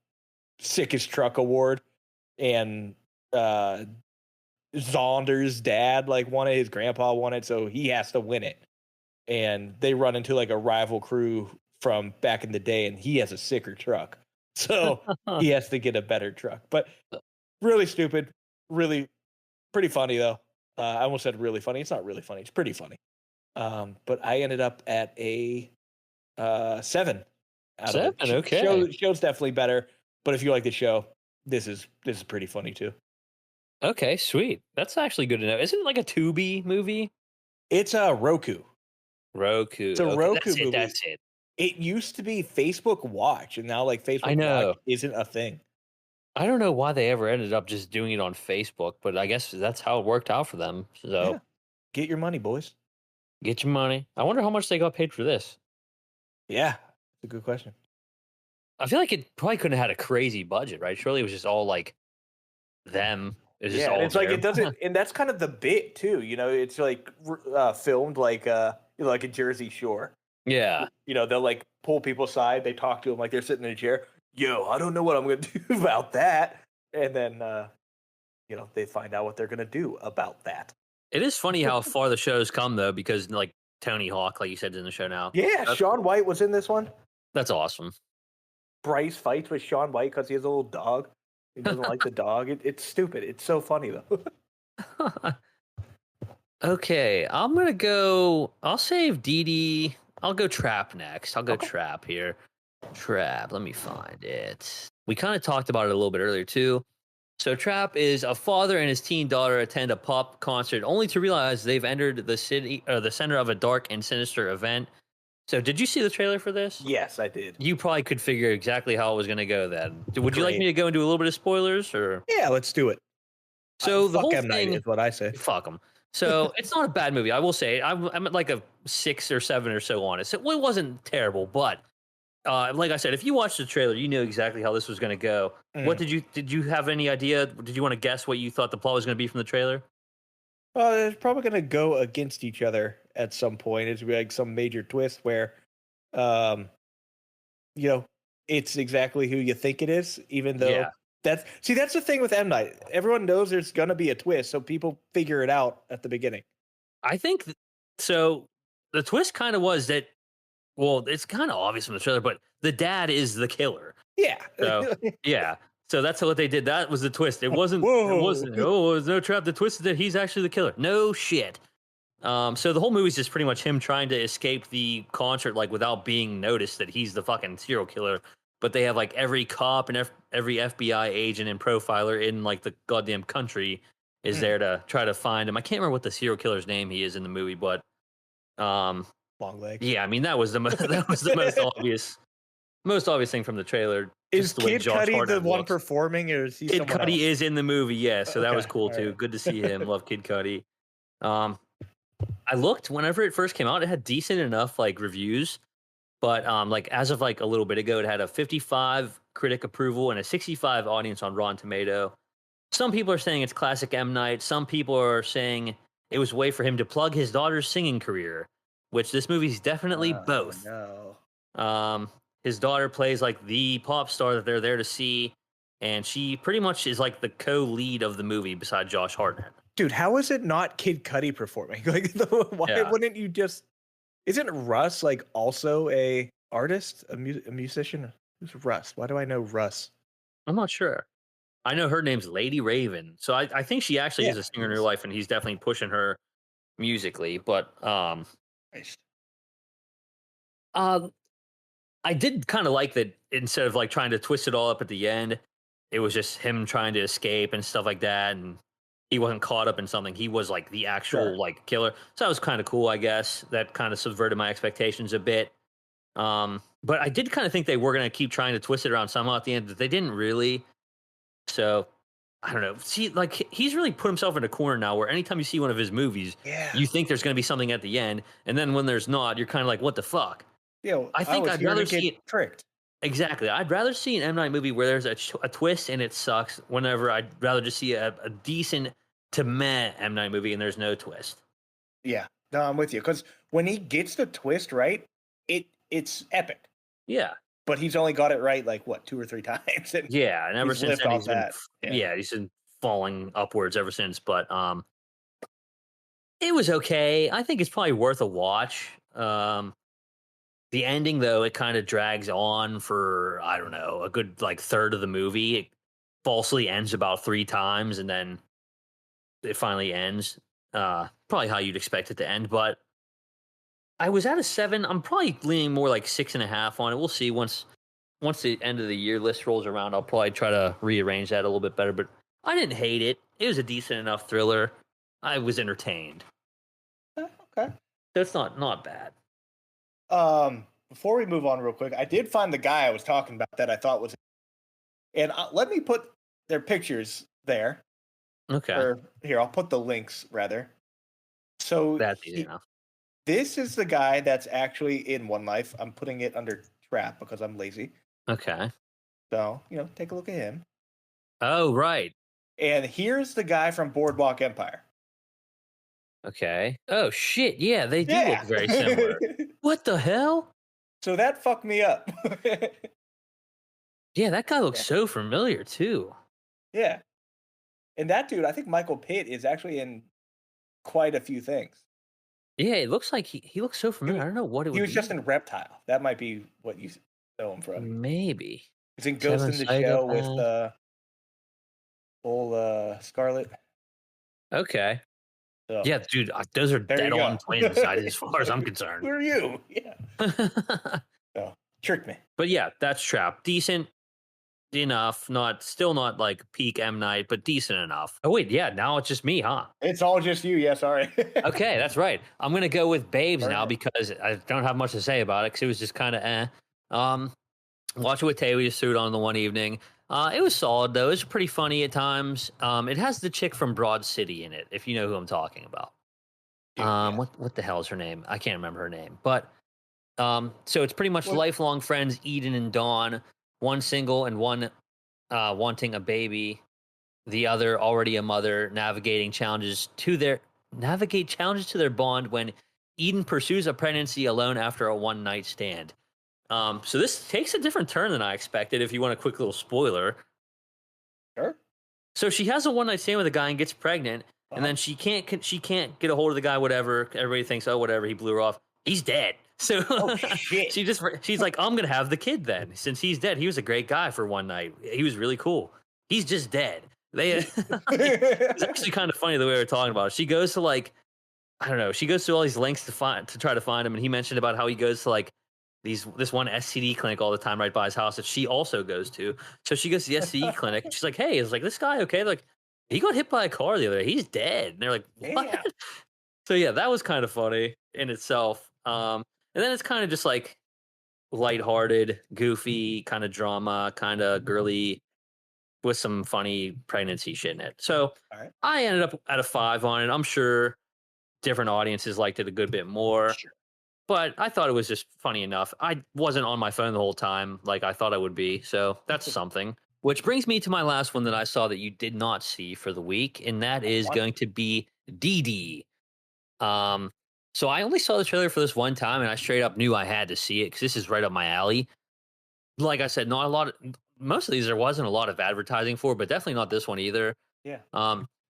sickest truck award. And Zonder's dad won it, his grandpa won it, so he has to win it. And they run into like a rival crew from back in the day, and he has a sicker truck. So he has to get a better truck. But really stupid, really pretty funny though. I almost said really funny. It's not really funny. It's pretty funny. But I ended up at a 7. 7, okay. Show's definitely better. But if you like the show, this is pretty funny too. Okay, sweet. That's actually good to know. Isn't it like a Tubi movie? It's a Roku. Roku. It's a Okay, Roku that's it. movie. That's it. It used to be Facebook Watch, and now like I Facebook Watch know. isn't a thing. I don't know why they ever ended up just doing it on Facebook, but I guess that's how it worked out for them. Yeah. So Get your money, boys. get your money. I wonder how much they got paid for this. Yeah. It's a good question. I feel like it probably couldn't have had a crazy budget, right? Surely it was just all like them. It was just all it's like there. it doesn't, and that's kind of the bit too. It's like filmed like like a Jersey Shore. Yeah. They'll like pull people aside. They talk to them like they're sitting in a chair. Yo, I don't know what I'm gonna do about that. And then they find out what they're gonna do about that. It is funny how far the show's come though, because like Tony Hawk, like you said, is in the show now. Yeah, Shaun White was in this one. That's awesome. Bryce fights with Shaun White because he has a little dog. He doesn't like the dog. It's stupid. It's so funny though. Okay, I'm gonna go. I'll save Dee Dee. I'll go Trap next. I'll go Trap here. Trap. Let me find it. We kind of talked about it a little bit earlier too. So Trap is a father and his teen daughter attend a pop concert only to realize they've entered the center of a dark and sinister event. So did you see the trailer for this? Yes, I did. You probably could figure exactly how it was going to go then. Would you like me to go into a little bit of spoilers or? Yeah, let's do it. So the whole M. Night thing is what I say. Fuck them. So it's not a bad movie. I will say I'm at like a 6 or 7 or so on it. So it wasn't terrible, but like I said, if you watched the trailer, you knew exactly how this was going to go. What did you have any idea? Did you want to guess what you thought the plot was going to be from the trailer? It's probably going to go against each other at some point. It's be like some major twist where, it's exactly who you think it is, even though that's the thing with M. Night. Everyone knows there's going to be a twist, so people figure it out at the beginning. I think so. The twist kind of was that. Well, it's kind of obvious from the trailer, but the dad is the killer. Yeah. So, yeah. So that's what they did. That was the twist. It wasn't. It wasn't. Oh, there's no trap. The twist is that he's actually the killer. No shit. So the whole movie is just pretty much him trying to escape the concert, like without being noticed that he's the fucking serial killer. But they have like every cop and every FBI agent and profiler in like the goddamn country is there to try to find him. I can't remember what the serial killer's name he is in the movie, but LongLegs. Yeah, I mean that was the most obvious thing from the trailer. Is Kid Cudi the one performing, or is he? Kid Cudi is in the movie, yeah. So that was cool too. Right. Good to see him. Love Kid Cudi. I looked whenever it first came out. It had decent enough like reviews, but like as of like a little bit ago, it had a 55 critic approval and a 65 audience on Rotten Tomato. Some people are saying it's classic M. Night. Some people are saying it was a way for him to plug his daughter's singing career, which this movie's definitely both. No. His daughter plays like the pop star that they're there to see, and she pretty much is like the co-lead of the movie beside Josh Hartnett. Dude, how is it not Kid Cudi performing? Like, why wouldn't you just? Isn't Russ like also a artist, a musician? Who's Russ? Why do I know Russ? I'm not sure. I know her name's Lady Raven, so I think she actually is a singer in her life, and he's definitely pushing her musically. But I did kind of like that instead of like trying to twist it all up at the end, it was just him trying to escape and stuff like that, and he wasn't caught up in something. He was like the actual like killer. So that was kind of cool, I guess. That kind of subverted my expectations a bit. But I did kind of think they were going to keep trying to twist it around somehow at the end, but they didn't really. So I don't know. See, like he's really put himself in a corner now where anytime you see one of his movies, you think there's going to be something at the end. And then when there's not, you're kind of like, what the fuck? Yeah, I think I'd rather see it tricked. Exactly. I'd rather see an M. Night movie where there's a twist and it sucks. Whenever I'd rather just see a decent to meh M. Night movie and there's no twist. Yeah, no, I'm with you. Because when he gets the twist right, it's epic. Yeah. But he's only got it right like what 2 or 3 times. And yeah, and ever since then he's been falling upwards ever since. But it was okay. I think it's probably worth a watch. The ending, though, it kind of drags on for, I don't know, a good like third of the movie. It falsely ends about 3 times, and then it finally ends. Probably how you'd expect it to end, but I was at a 7. I'm probably leaning more like 6.5 on it. We'll see once the end of the year list rolls around. I'll probably try to rearrange that a little bit better, but I didn't hate it. It was a decent enough thriller. I was entertained. Okay. So it's not bad. Before we move on real quick, I did find the guy I was talking about that I thought was, and let me put their pictures there. Okay. Or here, I'll put the links rather. So that's easy enough. This is the guy that's actually in One Life. I'm putting it under trap because I'm lazy. Okay. So, take a look at him. Oh, right. And here's the guy from Boardwalk Empire. Okay. Oh, shit. Yeah, they do look very similar. What the hell? So that fucked me up. Yeah, that guy looks so familiar, too. Yeah. And that dude, I think Michael Pitt is actually in quite a few things. Yeah, it looks like he looks so familiar. I don't know what it would be. He was just in Reptile. That might be what you know him from. Maybe. He's in Ghost in the Shell with old Scarlet. Okay. So, yeah, dude, those are dead on twins as far as I'm concerned. Who are you? Yeah. So, tricked me. But yeah, that's Trap. Decent enough. Still not like peak M. Night, but decent enough. Oh, wait, yeah, now it's just me, huh? It's all just you, yeah, sorry. Okay, that's right. I'm going to go with Babes now because I don't have much to say about it because it was just kind of Watch it with Tay. We just threw it on the one evening. It was solid, though. It was pretty funny at times. It has the chick from Broad City in it, if you know who I'm talking about. What the hell is her name? I can't remember her name. But so it's pretty much lifelong friends, Eden and Dawn, one single and one wanting a baby, the other already a mother, navigate challenges to their bond when Eden pursues a pregnancy alone after a one-night stand. So this takes a different turn than I expected, if you want a quick little spoiler. Sure. So she has a one-night stand with a guy and gets pregnant, and then she can't get a hold of the guy, whatever. Everybody thinks, oh, whatever, he blew her off. He's dead. So shit. she's like, I'm going to have the kid then. Since he's dead, he was a great guy for one night. He was really cool. He's just dead. It's actually kind of funny the way we're talking about it. She goes to I don't know. She goes to all these lengths to try to find him, and he mentioned about how he goes to this one STD clinic all the time right by his house that she also goes to. So she goes to the STD clinic, and she's like, "Hey, is this guy okay?" They're like, he got hit by a car the other day. He's dead. And they're like, "What?" Yeah. So yeah, that was kind of funny in itself. And then it's kind of just lighthearted, goofy, kind of drama, kind of girly, with some funny pregnancy shit in it. So I ended up at a 5 on it. I'm sure different audiences liked it a good bit more. Sure. But I thought it was just funny enough. I wasn't on my phone the whole time like I thought I would be. So that's something. Which brings me to my last one that I saw that you did not see for the week. And that is going to be DD. So I only saw the trailer for this one time, and I straight up knew I had to see it because this is right up my alley. Like I said, not a lot. Most of these there wasn't a lot of advertising for, but definitely not this one either. Yeah.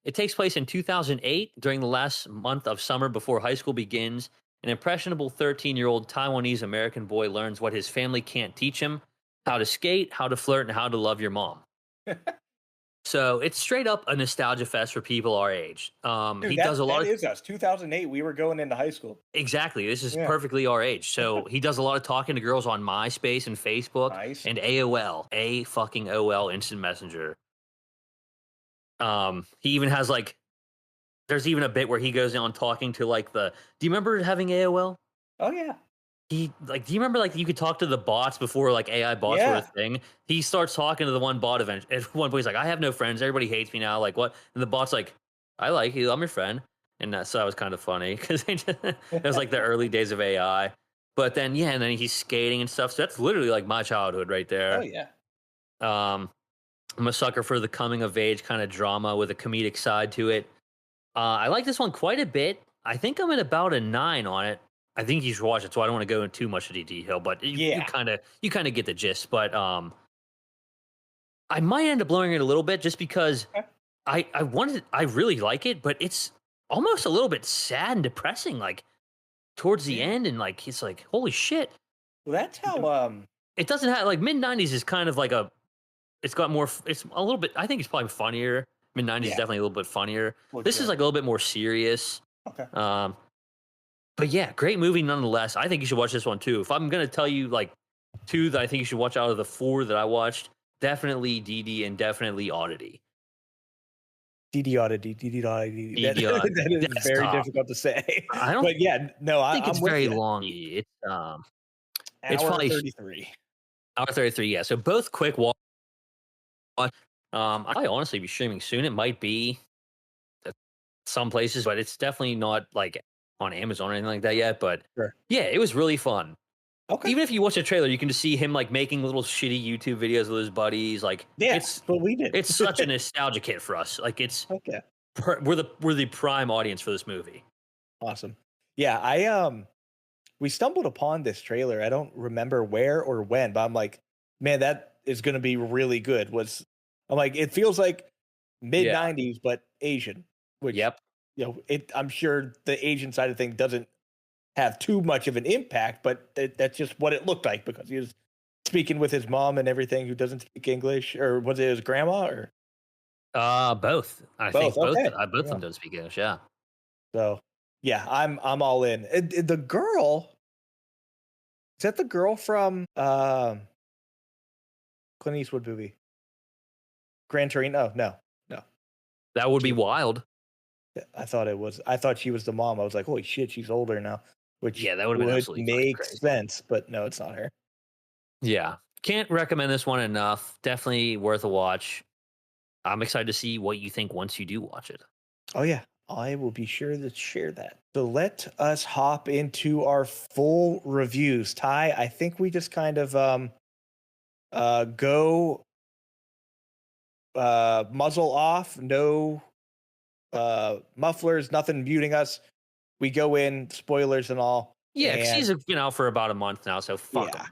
It takes place in 2008 during the last month of summer before high school begins. An impressionable 13-year-old Taiwanese American boy learns what his family can't teach him: how to skate, how to flirt, and how to love your mom. So it's straight up a nostalgia fest for people our age. Dude, does a lot. That is us. 2008, we were going into high school. Exactly. This is perfectly our age. So he does a lot of talking to girls on MySpace and Facebook and AOL, AOL Instant Messenger. He even has there's even a bit where he goes on talking to do you remember having AOL? Oh yeah. Do you remember you could talk to the bots before AI bots were a thing? He starts talking to the one bot event. At one point he's like, I have no friends. Everybody hates me now. Like what? And the bot's like, I like you. I'm your friend. And so that was kind of funny because it was the early days of AI. But then, and then he's skating and stuff. So that's literally my childhood right there. Oh yeah. I'm a sucker for the coming of age kind of drama with a comedic side to it. I like this one quite a bit. I think I'm at about a 9 on it. I think you should watch it, so I don't want to go into too much of the detail, but you kind of get the gist. But I might end up blowing it a little bit just because I really like it, but it's almost a little bit sad and depressing, towards the end, and it's holy shit. Well, that's how it doesn't have mid 90s is kind of it's got more. It's a little bit. I think it's probably funnier. Mid 90s is definitely a little bit funnier. This is a little bit more serious. Okay. But yeah, great movie nonetheless. I think you should watch this one too. If I'm gonna tell you 2 that I think you should watch out of the 4 that I watched, definitely DD and definitely Oddity. That is very difficult to say. I don't. But yeah, no, think it's I'm with very you. long. It's Hour probably 33. hour 33. Yeah. So both quick watch. I honestly be streaming soon. It might be at some places, but it's definitely not like on Amazon or anything like that yet. But Sure. yeah, it was really fun. Okay. Even if you watch a trailer, you can just see him like making little shitty YouTube videos with his buddies. Like, Yeah, it's but we did. it's such a nostalgic hit for us. Like, it's Okay. we're the prime audience for this movie. Awesome. Yeah, we stumbled upon this trailer. I don't remember where or when, but I'm like, man, that is going to be really good. I'm like, it feels like mid 90s, but Asian. Which, Yep. I'm sure the Asian side of things doesn't have too much of an impact, but that's just what it looked like because he was speaking with his mom and everything who doesn't speak English, or was it his grandma or Both. I think both. Okay. Both of them don't speak English. Yeah. So yeah, I'm all in. The girl, is that the girl from Clint Eastwood movie? Gran Torino? No. That would be wild. I thought it was. I thought she was the mom. I was like, holy shit, she's older now. Which that would make sense, but no, it's not her. Yeah. Can't recommend this one enough. Definitely worth a watch. I'm excited to see what you think once you do watch it. Oh yeah, I will be sure to share that. So let us hop into our full reviews. Ty, I think we just kind of go muzzle off, no mufflers, nothing muting us. We go in, spoilers and all. Yeah, because he's been out for about a month now, so fuck him.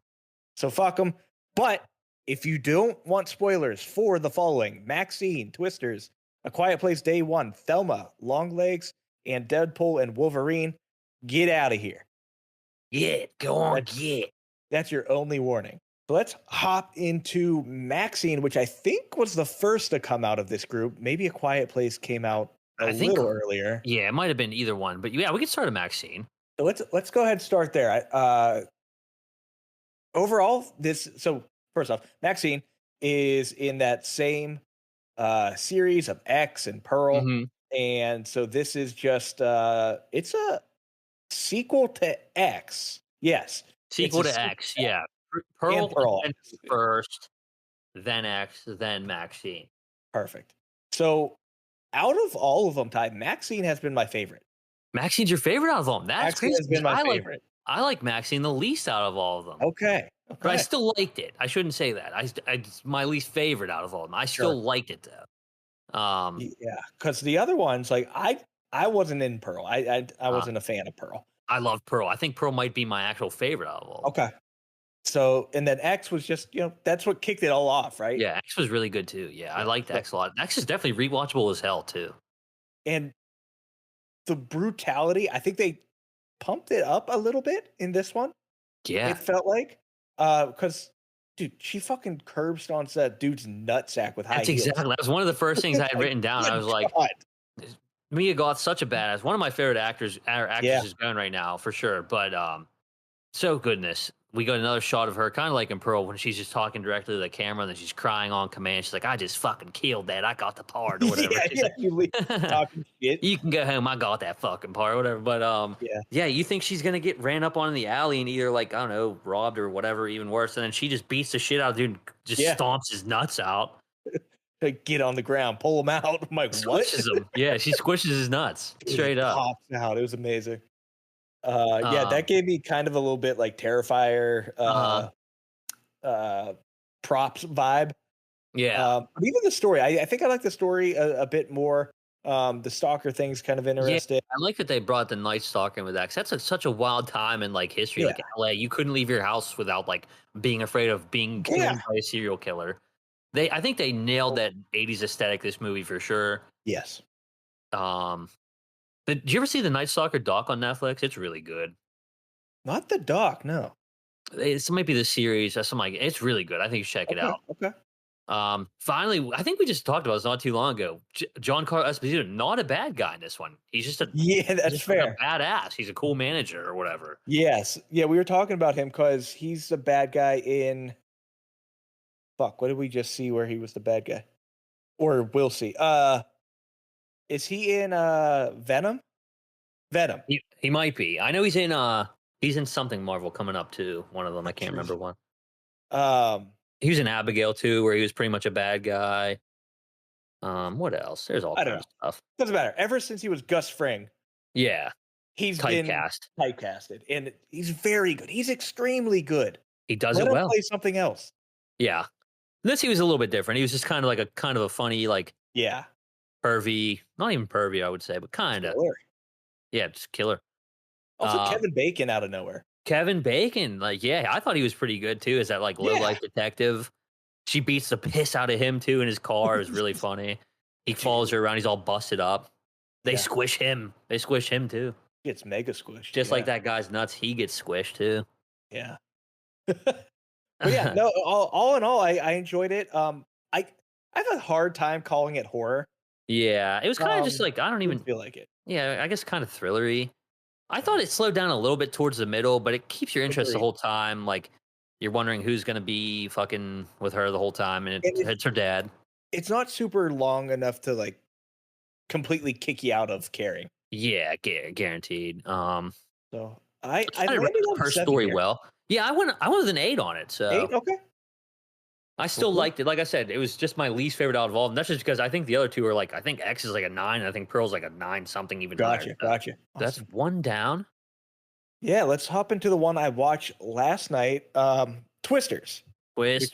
So fuck him. But if you don't want spoilers for the following: MaXXXine, Twisters, A Quiet Place Day One, Thelma, LongLegs, and Deadpool and Wolverine, get out of here. Go on, get. That's your only warning. So let's hop into MaXXXine, which I think was the first to come out of this group. Maybe A Quiet Place came out a little earlier. Yeah, it might have been either one, but yeah, we could start at MaXXXine. So let's go ahead and start there. Overall, so first off, MaXXXine is in that same series of X and Pearl, and so this is just it's a sequel to X. Yes, sequel to X. Yeah, Pearl first, then X, then MaXXXine. Perfect. So out of all of them, Ty, MaXXXine has been my favorite. MaXXXine's your favorite out of them? That's crazy. Has been my favorite. I like MaXXXine the least out of all of them. Okay. But I still liked it. I shouldn't say that. It's my least favorite out of all of them. I still liked it though. Yeah, because the other ones, like I wasn't in Pearl. I wasn't a fan of Pearl. I love Pearl. I think Pearl might be my actual favorite out of all. Okay. So, and then X was just, that's what kicked it all off, right? Yeah, X was really good too. Yeah, I liked X a lot. X is definitely rewatchable as hell too. And the brutality, I think they pumped it up a little bit in this one. Yeah. It felt like, because dude, she fucking curb stomps that dude's nutsack with high heels. Exactly. That was one of the first things I had written down. I was like, Mia Goth's such a badass. One of my favorite actresses going right now for sure. But so goodness. We got another shot of her, kind of like in Pearl, when she's just talking directly to the camera, and then she's crying on command. She's like, "I just fucking killed that. I got the part, or whatever." Talking shit. You can go home. I got that fucking part, or whatever. But yeah. You think she's gonna get ran up on in the alley and either like I don't know, robbed or whatever, even worse, and then she just beats the shit out of the dude, and just stomps his nuts out. Like, get on the ground, pull him out. I'm like, what? Squishes him. Yeah, she squishes his nuts straight up. Pops out. It was amazing. That gave me kind of a little bit like Terrifier props vibe. Yeah. But even the story, I think I like the story a bit more. The stalker thing's kind of interesting. Yeah, I like that they brought the Night Stalker with that. That's such a wild time in like history, like LA. You couldn't leave your house without like being afraid of being killed by a serial killer. I think they nailed that 80s aesthetic, this movie for sure. Yes. Did you ever see the Night Stalker doc on Netflix? It's really good. Not the doc, no. It might be the series or something like. It's really good. I think you should check it out. Okay. Finally, I think we just talked about this not too long ago. Giancarlo Esposito, not a bad guy in this one. He's just that's fair. Like a badass. He's a cool manager or whatever. Yes. Yeah, we were talking about him because he's the bad guy in. Fuck, what did we just see where he was the bad guy? Or we'll see. Is he in Venom? Venom. He might be. I know he's in something Marvel coming up too. One of them, I can't remember one. He was in Abigail too, where he was pretty much a bad guy. What else? There's all kinds of stuff. Doesn't matter. Ever since he was Gus Fring, yeah, he's been typecasted, and he's very good. He's extremely good. He does Let it him well. play something else. Yeah, this he was a little bit different. He was just kind of a funny, like, pervy, not even pervy, I would say, but kind of. Yeah, just killer. Also, Kevin Bacon out of nowhere. Kevin Bacon, like, yeah, I thought he was pretty good too. Is that like low life detective? She beats the piss out of him too in his car. Is really funny. He follows her around. He's all busted up. They squish him. They squish him too. Gets mega squished. Just like that guy's nuts. He gets squished too. Yeah. But yeah, no. All in all, I enjoyed it. I have a hard time calling it horror. Yeah, it was kind of just like I don't even feel like it. Yeah, I guess kind of thrillery. I thought it slowed down a little bit towards the middle, but it keeps your interest the whole time. Like you're wondering who's going to be fucking with her the whole time, and it's her dad. It's not super long enough to like completely kick you out of caring. Yeah, guaranteed. So I landed on her story here. Well. Yeah, I went with an 8 on it. So 8, okay. I still liked it. Like I said, it was just my least favorite out of all of them. That's just because I think the other two are like, I think X is like a 9, and I think Pearl's like a 9 something even higher. Gotcha. That's one down. Yeah, let's hop into the one I watched last night. Twisters. This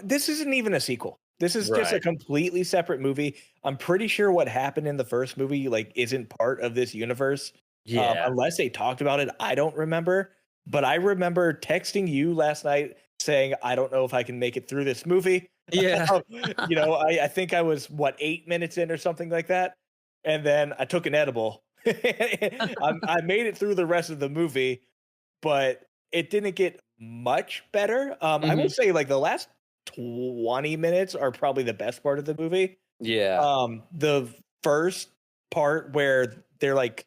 isn't even a sequel. This is just a completely separate movie. I'm pretty sure what happened in the first movie like isn't part of this universe. Yeah. Unless they talked about it, I don't remember. But I remember texting you last night saying, I don't know if I can make it through this movie. Yeah. I think I was 8 minutes in or something like that. And then I took an edible. I made it through the rest of the movie, but it didn't get much better. I will say like the last 20 minutes are probably the best part of the movie. Yeah. The first part where they're like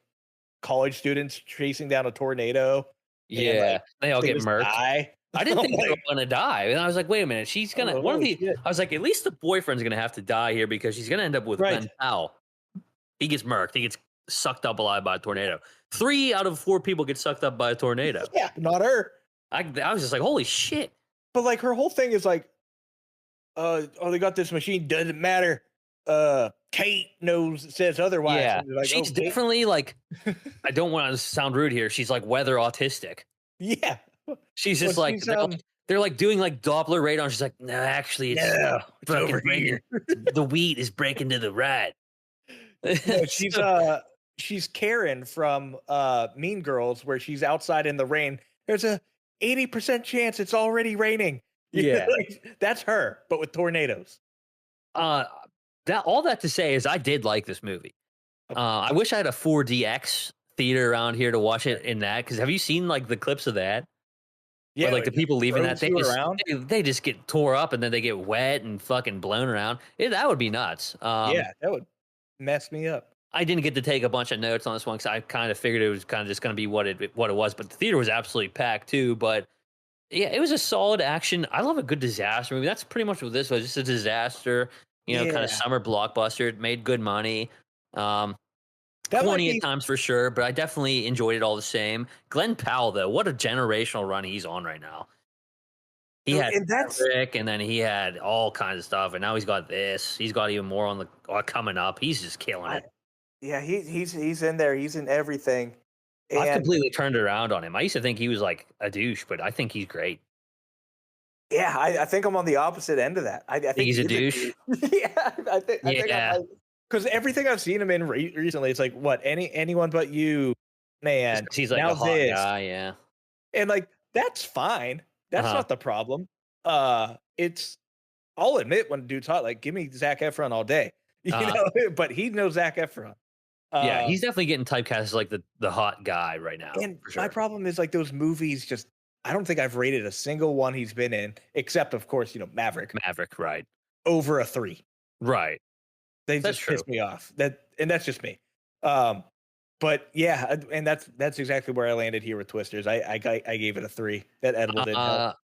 college students chasing down a tornado. Yeah. And, like, they all get murked. Die. I didn't think they were gonna die. And I was like, wait a minute, she's gonna I was like, at least the boyfriend's gonna have to die here because she's gonna end up with Glenn Powell. He gets murked. He gets sucked up alive by a tornado. 3 out of 4 people get sucked up by a tornado. Yeah, not her. I was just like, holy shit. But like her whole thing is like, they got this machine, doesn't matter. Kate says otherwise. Yeah, like, she's definitely like, I don't want to sound rude here. She's like weather autistic. Yeah. She's just they're like doing like Doppler radar. She's like, no, actually, it's fucking breaking. The wheat is breaking to the right. No, she's Karen from Mean Girls, where she's outside in the rain. There's a 80% chance it's already raining. Yeah, that's her, but with tornadoes. All that to say is I did like this movie. I wish I had a 4DX theater around here to watch it in that. Because have you seen like the clips of that? Yeah, where, like the people leaving that they just get tore up and then they get wet and fucking blown around. That would be nuts. Yeah, that would mess me up. I didn't get to take a bunch of notes on this one because I kind of figured it was kind of just going to be what it was. But the theater was absolutely packed too. But yeah, it was a solid action. I love a good disaster movie. That's pretty much what this was. Just a disaster, kind of summer blockbuster. It made good money. Corny at times for sure, but I definitely enjoyed it all the same. Glenn Powell, though, what a generational run he's on right now. He had Rick, and then he had all kinds of stuff, and now he's got this. He's got even more on the coming up. He's just killing it. Yeah, he's in there. He's in everything. I've completely turned around on him. I used to think he was like a douche, but I think he's great. Yeah, I think I'm on the opposite end of that. I think he's a douche. Yeah, I think because everything I've seen him in recently, it's like what anyone but you, man. He's like a hot guy, yeah. And like that's fine. That's not the problem. It's I'll admit when dude's hot, like give me Zac Efron all day, But he knows Zac Efron. Yeah, he's definitely getting typecast as like the hot guy right now. And my problem is like those movies just. I don't think I've rated a single one he's been in, except of course, Maverick. Maverick, right? Over a 3. Right. They just piss me off. And that's just me. But yeah, and that's exactly where I landed here with Twisters. I gave it a 3. That edible didn't help.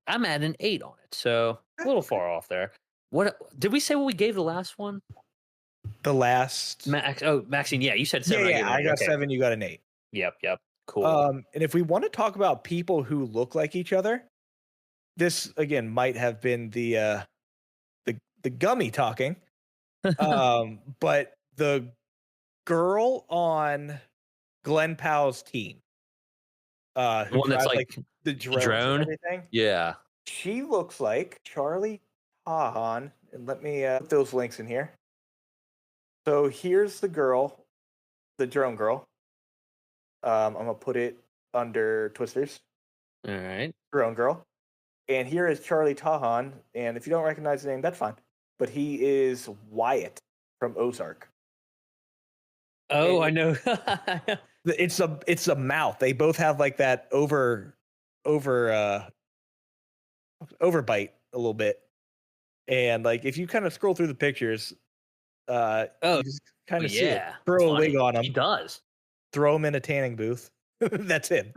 I'm at an 8 on it, so a little far off there. What did we say? What we gave the last one? the last MaXXXine. Yeah, you said 7. Yeah, I got 7. You got an 8. Yep. Cool. And if we want to talk about people who look like each other, this again might have been the gummy talking. But the girl on Glenn Powell's team, who one that's like the drone and everything. Yeah. She looks like Charlie Tahan. And let me put those links in here. So here's the girl, the drone girl. I'm gonna put it under Twisters. All right. Drone girl. And here is Charlie Tahan. And if you don't recognize the name, that's fine. But he is Wyatt from Ozark. Oh, I know. It's a mouth. They both have like that overbite a little bit. And like if you kind of scroll through the pictures, you just kind of see it. Throw a wig on him. He does. Throw him in a tanning booth. That's him.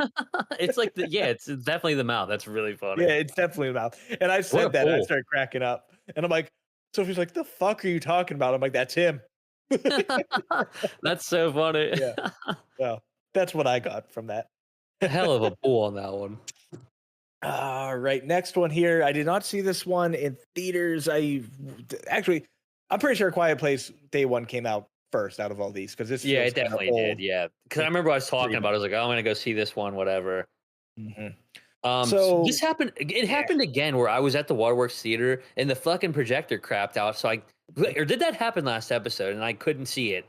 It's like it's definitely the mouth. That's really funny. Yeah, it's definitely the mouth. And I said that, and I started cracking up. And I'm like, Sophie's like, the fuck are you talking about? I'm like, that's him. That's so funny. Yeah. Well, that's what I got from that. Hell of a pull on that one. All right, next one here. I did not see this one in theaters. I'm pretty sure Quiet Place Day 1 came out first out of all these because this. Yeah, it definitely did. Yeah, because I remember I was talking about it. I was like, oh, I'm gonna go see this one, whatever. Mm-hmm. So this happened. It happened again where I was at the Waterworks Theater and the fucking projector crapped out. So did that happen last episode and I couldn't see it,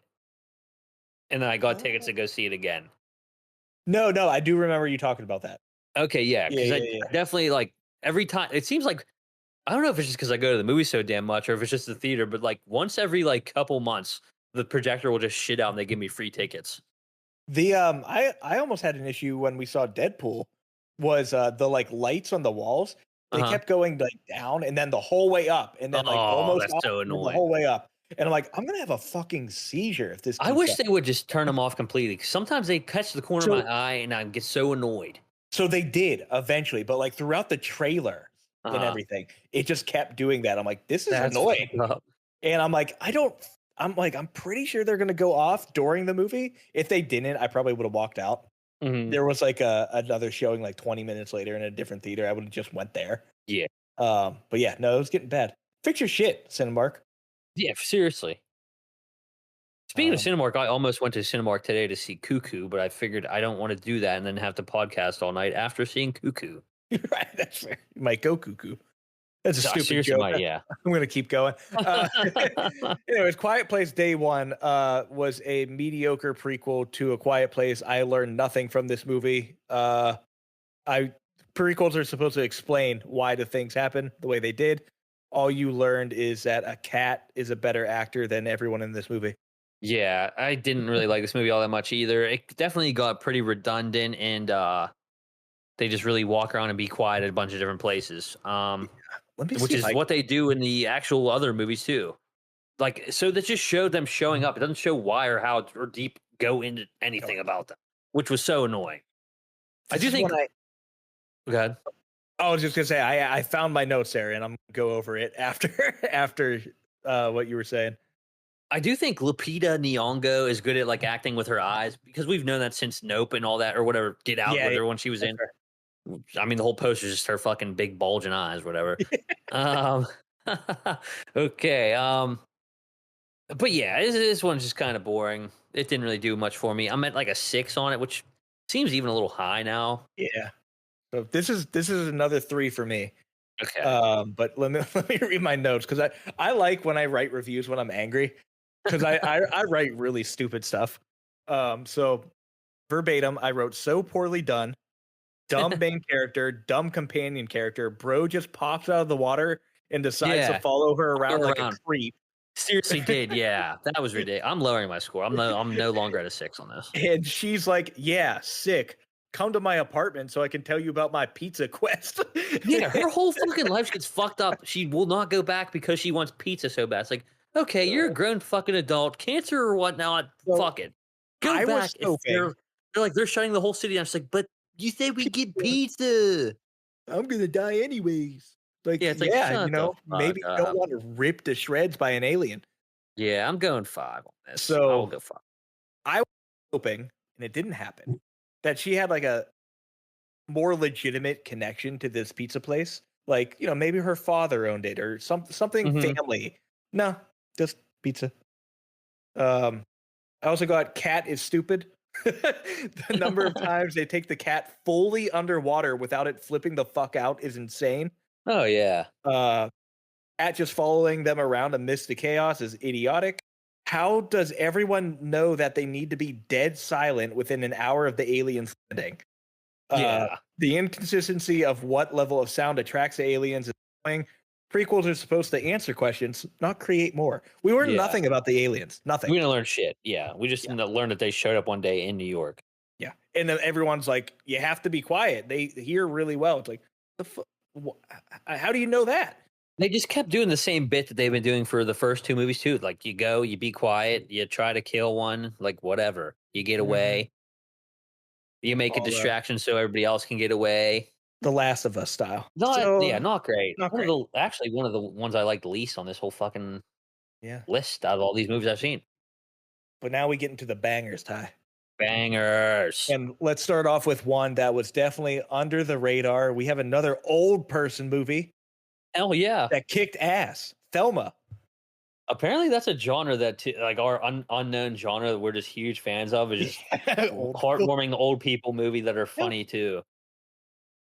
and then I got tickets to go see it again. No, I do remember you talking about that. Okay, yeah, because I definitely like every time. It seems like I don't know if it's just because I go to the movie so damn much, or if it's just the theater. But like once every like couple months, the projector will just shit out and they give me free tickets. I almost had an issue when we saw Deadpool. Was the like lights on the walls? They kept going like down and then the whole way up, and then like almost that's so annoying. The whole way up. And I'm like, I'm gonna have a fucking seizure if this. I wish they would just turn them off completely. Sometimes they catch the corner of my eye, and I get so annoyed. So they did eventually, but like throughout the trailer and everything, it just kept doing that. I'm like, this is annoying. And I'm like, I'm pretty sure they're gonna go off during the movie. If they didn't, I probably would have walked out. Mm-hmm. There was like another showing like 20 minutes later in a different theater. I would have just went there. Yeah. But yeah, no, it was getting bad. Fix your shit, Cinemark. Yeah, seriously. Speaking of Cinemark, I almost went to Cinemark today to see Cuckoo, but I figured I don't want to do that and then have to podcast all night after seeing Cuckoo. Right, that's fair. You might go cuckoo. That's a stupid joke. Yeah. I'm going to keep going. Anyways, Quiet Place Day 1 was a mediocre prequel to A Quiet Place. I learned nothing from this movie. Prequels are supposed to explain why the things happen the way they did. All you learned is that a cat is a better actor than everyone in this movie. Yeah, I didn't really like this movie all that much either. It definitely got pretty redundant, and they just really walk around and be quiet at a bunch of different places. Which is what they do in the actual other movies too. Like, so that just showed them showing up. It doesn't show why or how or deep go into anything about them, which was so annoying. I do think. Go ahead. I was just gonna say I found my notes there, and I'm gonna go over it after what you were saying. I do think Lupita Nyong'o is good at like acting with her eyes because we've known that since Nope and all that or whatever. Get Out with her when she was in. Fair. I mean, the whole poster is just her fucking big bulging eyes, whatever. Okay. But yeah, this one's just kind of boring. It didn't really do much for me. I'm at like a 6 on it, which seems even a little high now. Yeah. So this is another 3 for me. Okay. But let me read my notes because I like when I write reviews when I'm angry because I write really stupid stuff. So verbatim, I wrote so poorly done. Dumb main character, dumb companion character. Bro just pops out of the water and decides to follow her around like a creep. Seriously did, yeah. That was ridiculous. I'm lowering my score. I'm no longer at a 6 on this. And she's like, yeah, sick. Come to my apartment so I can tell you about my pizza quest. Yeah, her whole fucking life gets fucked up. She will not go back because she wants pizza so bad. It's like, okay, you're a grown fucking adult. Cancer or whatnot, fuck it. Go back. They're shutting the whole city down. It's like, but you said we get pizza. I'm gonna die anyways. Like, maybe you don't want to rip to shreds by an alien. Yeah, I'm going 5 on this. So I will go 5. I was hoping, and it didn't happen, that she had like a more legitimate connection to this pizza place. Like, maybe her father owned it or something family. No, just pizza. I also got cat is stupid. The number of times they take the cat fully underwater without it flipping the fuck out is insane. Oh yeah. Cat just following them around amidst the chaos is idiotic. How does everyone know that they need to be dead silent within an hour of the aliens landing? The inconsistency of what level of sound attracts the aliens is annoying. Prequels are supposed to answer questions, not create more. We learned nothing about the aliens. Nothing. We didn't learn shit. Yeah. We just learned that they showed up one day in New York. Yeah. And then everyone's like, you have to be quiet. They hear really well. It's like, how do you know that? They just kept doing the same bit that they've been doing for the first 2 movies too. Like you go, you be quiet, you try to kill one, like whatever. You get away. You make a distraction so everybody else can get away. The Last of Us style. Not great. Actually, one of the ones I liked least on this whole fucking list out of all these movies I've seen. But now we get into the bangers, Ty. Bangers. And let's start off with one that was definitely under the radar. We have another old person movie. Hell yeah. That kicked ass. Thelma. Apparently that's a genre that like our unknown genre that we're just huge fans of. Is just heartwarming old people movie that are funny too.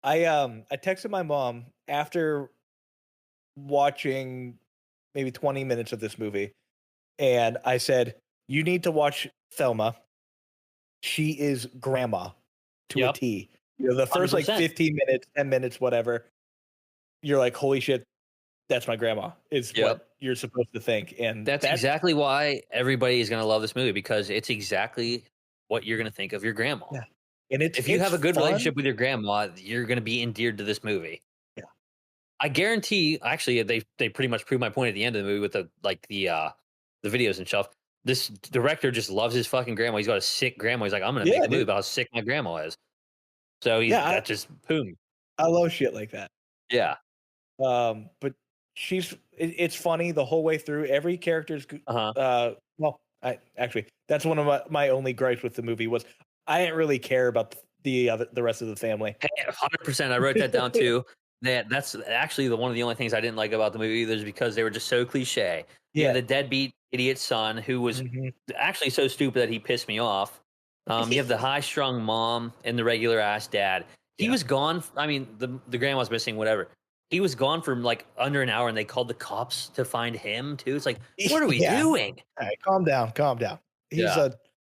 I texted my mom after watching maybe 20 minutes of this movie, and I said, you need to watch Thelma. She is grandma to a T. The first 100%. Like 15 minutes, 10 minutes, whatever, you're like, holy shit, that's my grandma, is what you're supposed to think. And that's exactly why everybody is going to love this movie, because it's exactly what you're going to think of your grandma. Yeah. And if you have a good relationship with your grandma, you're going to be endeared to this movie. Yeah. I guarantee, actually, they pretty much proved my point at the end of the movie with the videos and stuff. This director just loves his fucking grandma. He's got a sick grandma. He's like, I'm going to make a movie about how sick my grandma is. So that just boom. I love shit like that. Yeah. But it's funny the whole way through. Every character's that's one of my only gripes with the movie was I didn't really care about the rest of the family. 100%. I wrote that down too. That's actually one of the only things I didn't like about the movie is because they were just so cliche. Yeah, the deadbeat idiot son who was actually so stupid that he pissed me off. You have the high-strung mom and the regular ass dad. He was gone. I mean, the grandma's missing, whatever. He was gone for like under an hour, and they called the cops to find him too. It's like, what are we doing? All right, calm down. He's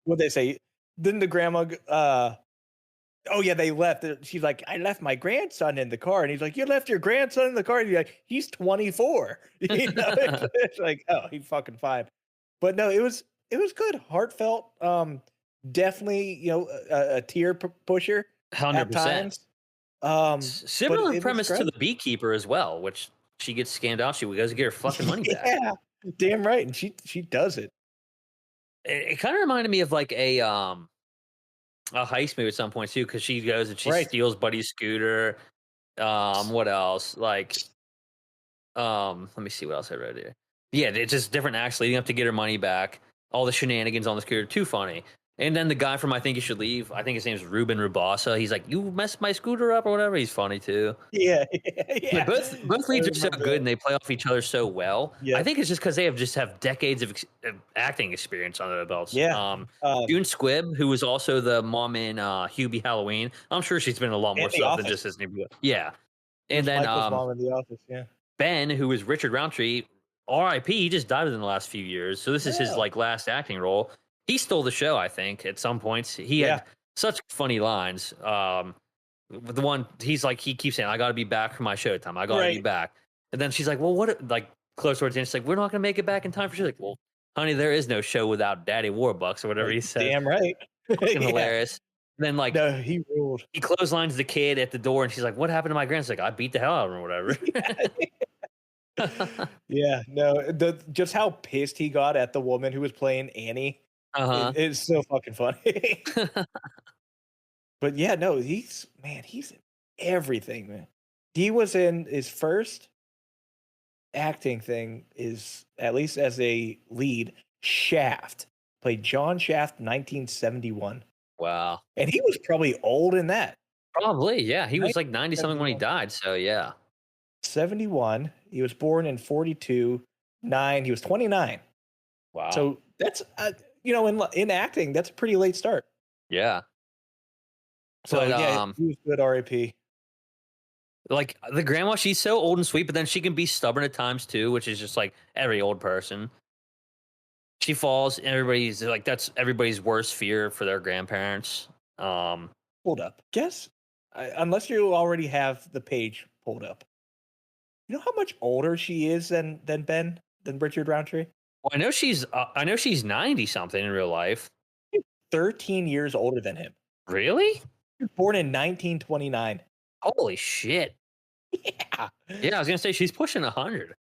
what they say. Didn't the grandma? Oh yeah, they left. She's like, I left my grandson in the car, and he's like, you left your grandson in the car? And you're like, he's 24. It's like, oh, he's fucking fine. But no, it was good, heartfelt. Definitely, a tear pusher. 100%. Similar premise to the beekeeper as well, which she gets scammed out. She goes to get her fucking money back. Yeah, damn right, and she does it. It kind of reminded me of like a heist movie at some point too, because she goes and she steals Buddy's scooter. What else? Like, let me see what else I wrote here. Yeah, it's just different acts leading up to get her money back. All the shenanigans on the scooter, too funny. And then the guy from I Think You Should Leave, I think his name's Ruben Rubasa. He's like, you messed my scooter up or whatever. He's funny too. Yeah. Both leads are so good and they play off each other so well. Yeah. I think it's just because they have decades of acting experience on their belts. Yeah. June Squibb, who was also the mom in Hubie Halloween. I'm sure she's been in a lot more stuff than just this neighborhood. Yeah. And then Michael's mom in The Office. Yeah. Ben, who was Richard Roundtree, R.I.P. He just died in the last few years, so this is his like last acting role. He stole the show, I think, at some points. He had such funny lines. The one he keeps saying, "I got to be back for my showtime. I got to be back." And then she's like, "Well, what?" Like close towards the end, she's like, "We're not going to make it back in time for." She's like, "Well, honey, there is no show without Daddy Warbucks or whatever he said." Damn right. Fucking hilarious. And then no, he ruled. He clotheslines the kid at the door, and she's like, "What happened to my grandson?" Like, I beat the hell out of him or whatever. Yeah, no, just how pissed he got at the woman who was playing Annie. It's so fucking funny. But yeah, no, he's in everything, man. He was in his first acting thing is, at least as a lead, Shaft. Played John Shaft, 1971. Wow. And he was probably old in that. Probably, yeah. He was like 90 something when he died, so yeah. 71. He was born in 42. He was 29. Wow. So that's in acting, that's a pretty late start. Yeah. So but, yeah, he was good. R.I.P. Like the grandma, she's so old and sweet, but then she can be stubborn at times too, which is just like every old person. She falls, and everybody's like, that's everybody's worst fear for their grandparents. Hold up. Guess unless you already have the page pulled up. You know how much older she is than Richard Roundtree? Well, I know she's 90 something in real life. 13 years older than him. Really? He was born in 1929. Holy shit. Yeah. Yeah, I was gonna say she's pushing 100.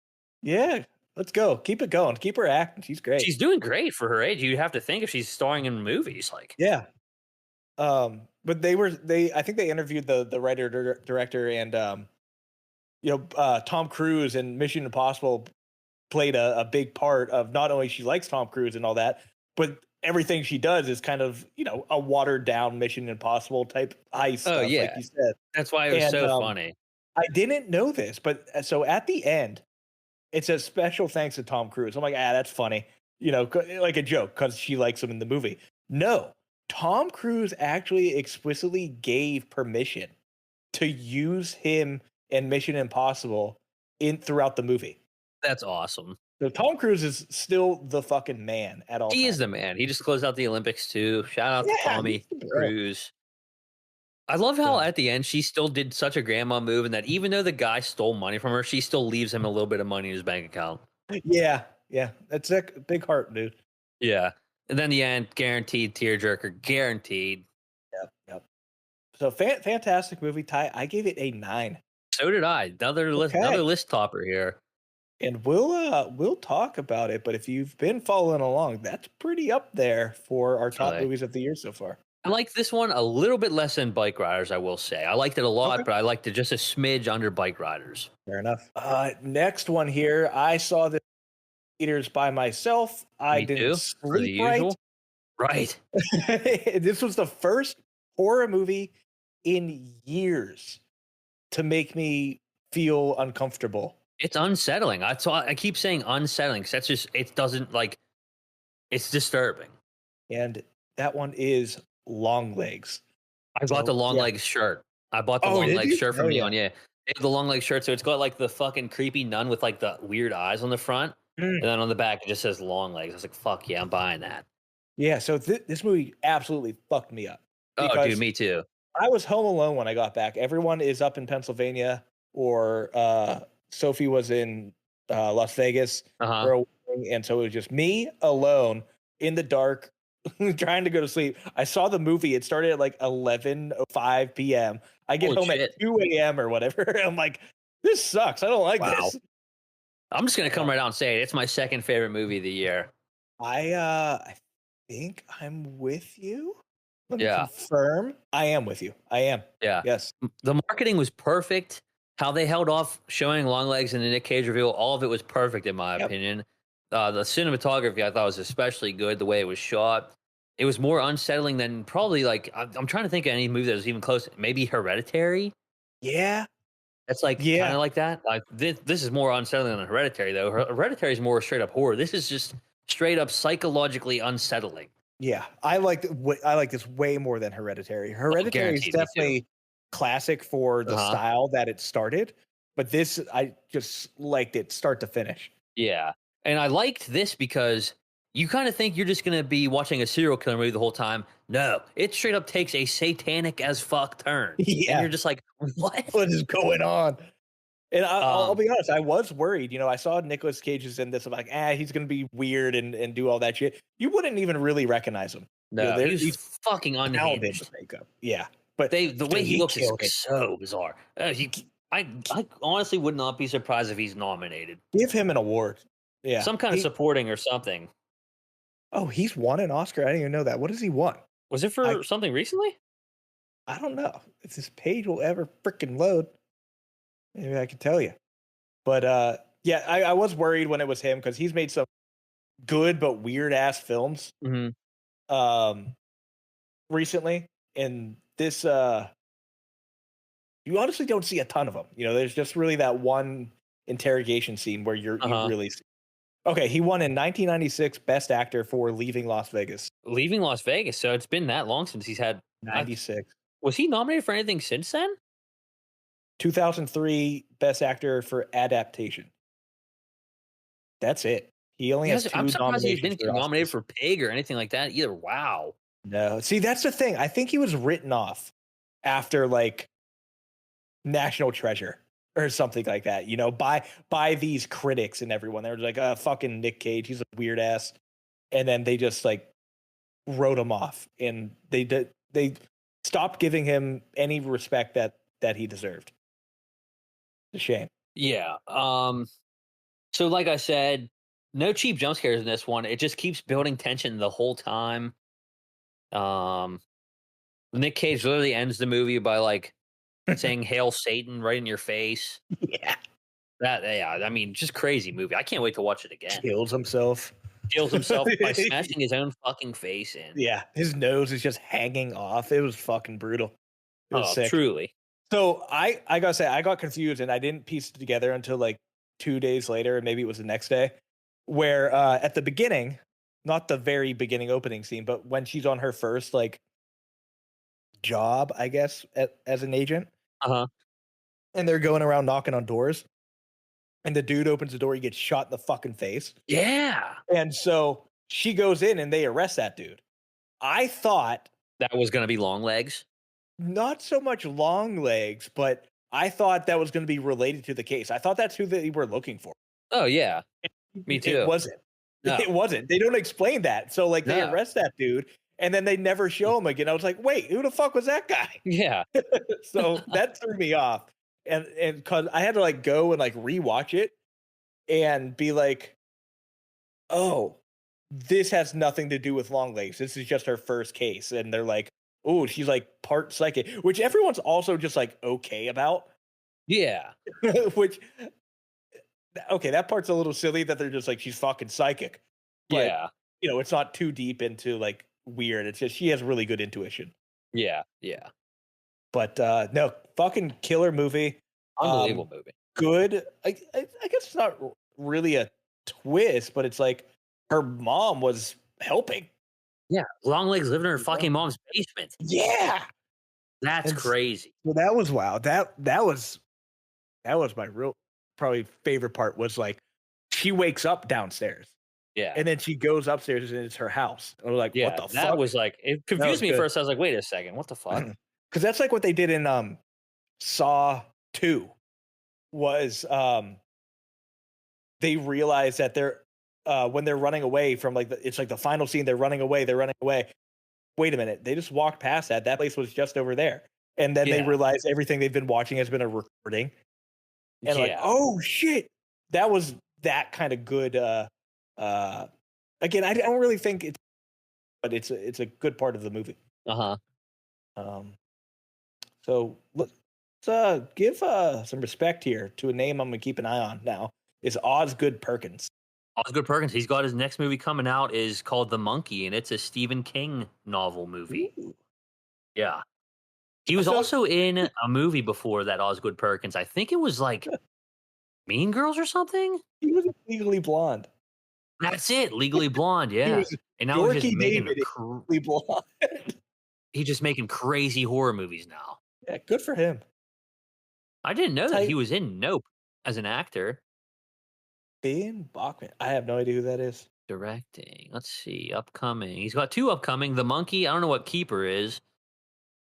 Yeah. Let's go. Keep it going. Keep her acting. She's great. She's doing great for her age. You'd have to think if she's starring in movies, like. Yeah. But I think they interviewed the writer director and Tom Cruise in Mission Impossible played a big part of not only she likes Tom Cruise and all that, but everything she does is kind of, a watered down Mission Impossible type heist stuff, yeah. like you said. That's why it was so funny. I didn't know this, but so at the end, it says special thanks to Tom Cruise. I'm like, that's funny, like a joke because she likes him in the movie. No, Tom Cruise actually explicitly gave permission to use him in Mission Impossible throughout the movie. That's awesome. So Tom Cruise is still the fucking man at all times. He is the man. He just closed out the Olympics too. Shout out to Tommy Cruise. I love how at the end she still did such a grandma move, and that even though the guy stole money from her, she still leaves him a little bit of money in his bank account. Yeah, that's a big heart, dude. Yeah, and then the end, guaranteed tearjerker, guaranteed. Yep. So fantastic movie, Ty. I gave it a 9. So did I. Another list topper here. And we'll talk about it, but if you've been following along, that's pretty up there for our top movies of the year so far. I like this one a little bit less than Bike Riders, I will say. I liked it a lot, but I liked it just a smidge under Bike Riders. Fair enough. Next one here. I saw the theaters by myself. I didn't sleep right. Right. This was the first horror movie in years to make me feel uncomfortable. It's unsettling. I keep saying unsettling because that's just, it doesn't like, it's disturbing. And that one is LongLegs. I bought the LongLegs shirt. I bought the LongLegs shirt from Neon. Yeah. The LongLegs shirt. So it's got like the fucking creepy nun with like the weird eyes on the front. And then on the back, it just says LongLegs. I was like, fuck yeah, I'm buying that. Yeah. So this movie absolutely fucked me up. Oh, dude, me too. I was home alone when I got back. Everyone is up in Pennsylvania, or Sophie was in Las Vegas. And so it was just me alone in the dark trying to go to sleep. I saw the movie. It started at like 11:05 p.m. I get home at 2 a.m. or whatever. I'm like, this sucks. I don't like this. I'm just going to come right out and say it. It's my second favorite movie of the year. I think I'm with you. Let me confirm. I am with you. I am. Yeah. Yes. The marketing was perfect. How they held off showing LongLegs and the Nick Cage reveal, all of it was perfect in my opinion. The cinematography I thought was especially good. The way it was shot, it was more unsettling than probably like I'm trying to think of any movie that was even close. Maybe Hereditary. Yeah, that's like kind of like that. Like this is more unsettling than Hereditary though. Hereditary is more straight up horror. This is just straight up psychologically unsettling. Yeah, I like this way more than Hereditary. Hereditary is definitely classic for the style that it started, but this I just liked it start to finish. Yeah. And I liked this because you kind of think you're just going to be watching a serial killer movie the whole time. No, it straight up takes a satanic as fuck turn. Yeah. And you're just like, what? What is going on? And I'll be honest, I was worried. I saw Nicolas Cage is in this. I'm like, he's going to be weird and do all that shit. You wouldn't even really recognize him. No, he's fucking unhinged. Makeup. Yeah. But the way he looks is so bizarre. I honestly would not be surprised if he's nominated. Give him an award. Yeah, some kind of supporting or something. Oh, he's won an Oscar. I didn't even know that. What has he won? Was it for something recently? I don't know if this page will ever freaking load. Maybe I can tell you. But Yeah, I was worried when it was him because he's made some good but weird ass films. Recently, and this you honestly don't see a ton of them. You know, there's just really that one interrogation scene where you really see. Okay, he won in 1996 Best Actor for Leaving Las Vegas. Leaving Las Vegas, so it's been that long since he's had 96. Was he nominated for anything since then? 2003 Best Actor for Adaptation. That's it. He only has 2 I'm surprised he didn't get nominated for for Pig or anything like that either. Wow. No, see, that's the thing. I think he was written off after like National Treasure or something like that, you know, by these critics and everyone. They were like, fucking Nick Cage, he's a weird ass. And then they just like wrote him off, and they stopped giving him any respect that he deserved. It's a shame. Yeah. So like I said, no cheap jump scares in this one. It just keeps building tension the whole time. Nick Cage literally ends the movie by like saying "Hail Satan" right in your face. Yeah. I mean, just crazy movie. I can't wait to watch it again. Kills himself by smashing his own fucking face in. Yeah, his nose is just hanging off. It was fucking brutal. It was sick. Truly. So I gotta say, I got confused and I didn't piece it together until like 2 days later, and maybe it was the next day, where at the beginning, not the very beginning opening scene, but when she's on her first like job, I guess, as an agent, and they're going around knocking on doors, and the dude opens the door, he gets shot in the fucking face. Yeah. And so she goes in and they arrest that dude. I thought that was going to be LongLegs. Not so much LongLegs, but I thought that was going to be related to the case. I thought that's who they were looking for. Oh, yeah. Me too. It wasn't. No. It wasn't. They don't explain that. So, like, they arrest that dude, and then they never show him again. I was like, wait, who the fuck was that guy? Yeah. So that threw me off. And because I had to, like, go and, like, rewatch it and be like, oh, this has nothing to do with LongLegs. This is just her first case. And they're like, oh, she's like part psychic, which everyone's also just like okay about. Yeah. Which, okay, that part's a little silly that they're just like, she's fucking psychic. But, yeah. You know, it's not too deep into like weird. It's just she has really good intuition. Yeah. Yeah. But no, fucking killer movie. Unbelievable movie. Good. I guess it's not really a twist, but it's like her mom was helping. Yeah, LongLegs living in her fucking mom's basement. Yeah, that's crazy. Well, that was wow. That was my real probably favorite part. Was like she wakes up downstairs. Yeah, and then she goes upstairs and it's her house. I was like, yeah, what the fuck? That was like it confused me at first. I was like, wait a second, what the fuck? Because that's like what they did in Saw 2. Was they realized that they're when they're running away from like it's like the final scene, they're running away. Wait a minute, they just walked past that. That place was just over there, and then they realize everything they've been watching has been a recording. And like, oh shit, that was that kind of good. Again, I don't really think it's, but it's a good part of the movie. So let's give some respect here to a name I'm gonna keep an eye on now. Is Osgood Perkins. Osgood Perkins. He's got his next movie coming out is called The Monkey, and it's a Stephen King novel movie. Ooh. Yeah. He was also in a movie before that, Osgood Perkins. I think it was like Mean Girls or something. He was Legally Blonde. That's it, Legally Blonde. Yeah, and now he's just making Legally Blonde. He's just making crazy horror movies now. Yeah, good for him. I didn't know that he was in Nope as an actor. Ben Bachman. I have no idea who that is. Directing. Let's see. Upcoming. He's got 2 upcoming. The Monkey. I don't know what Keeper is.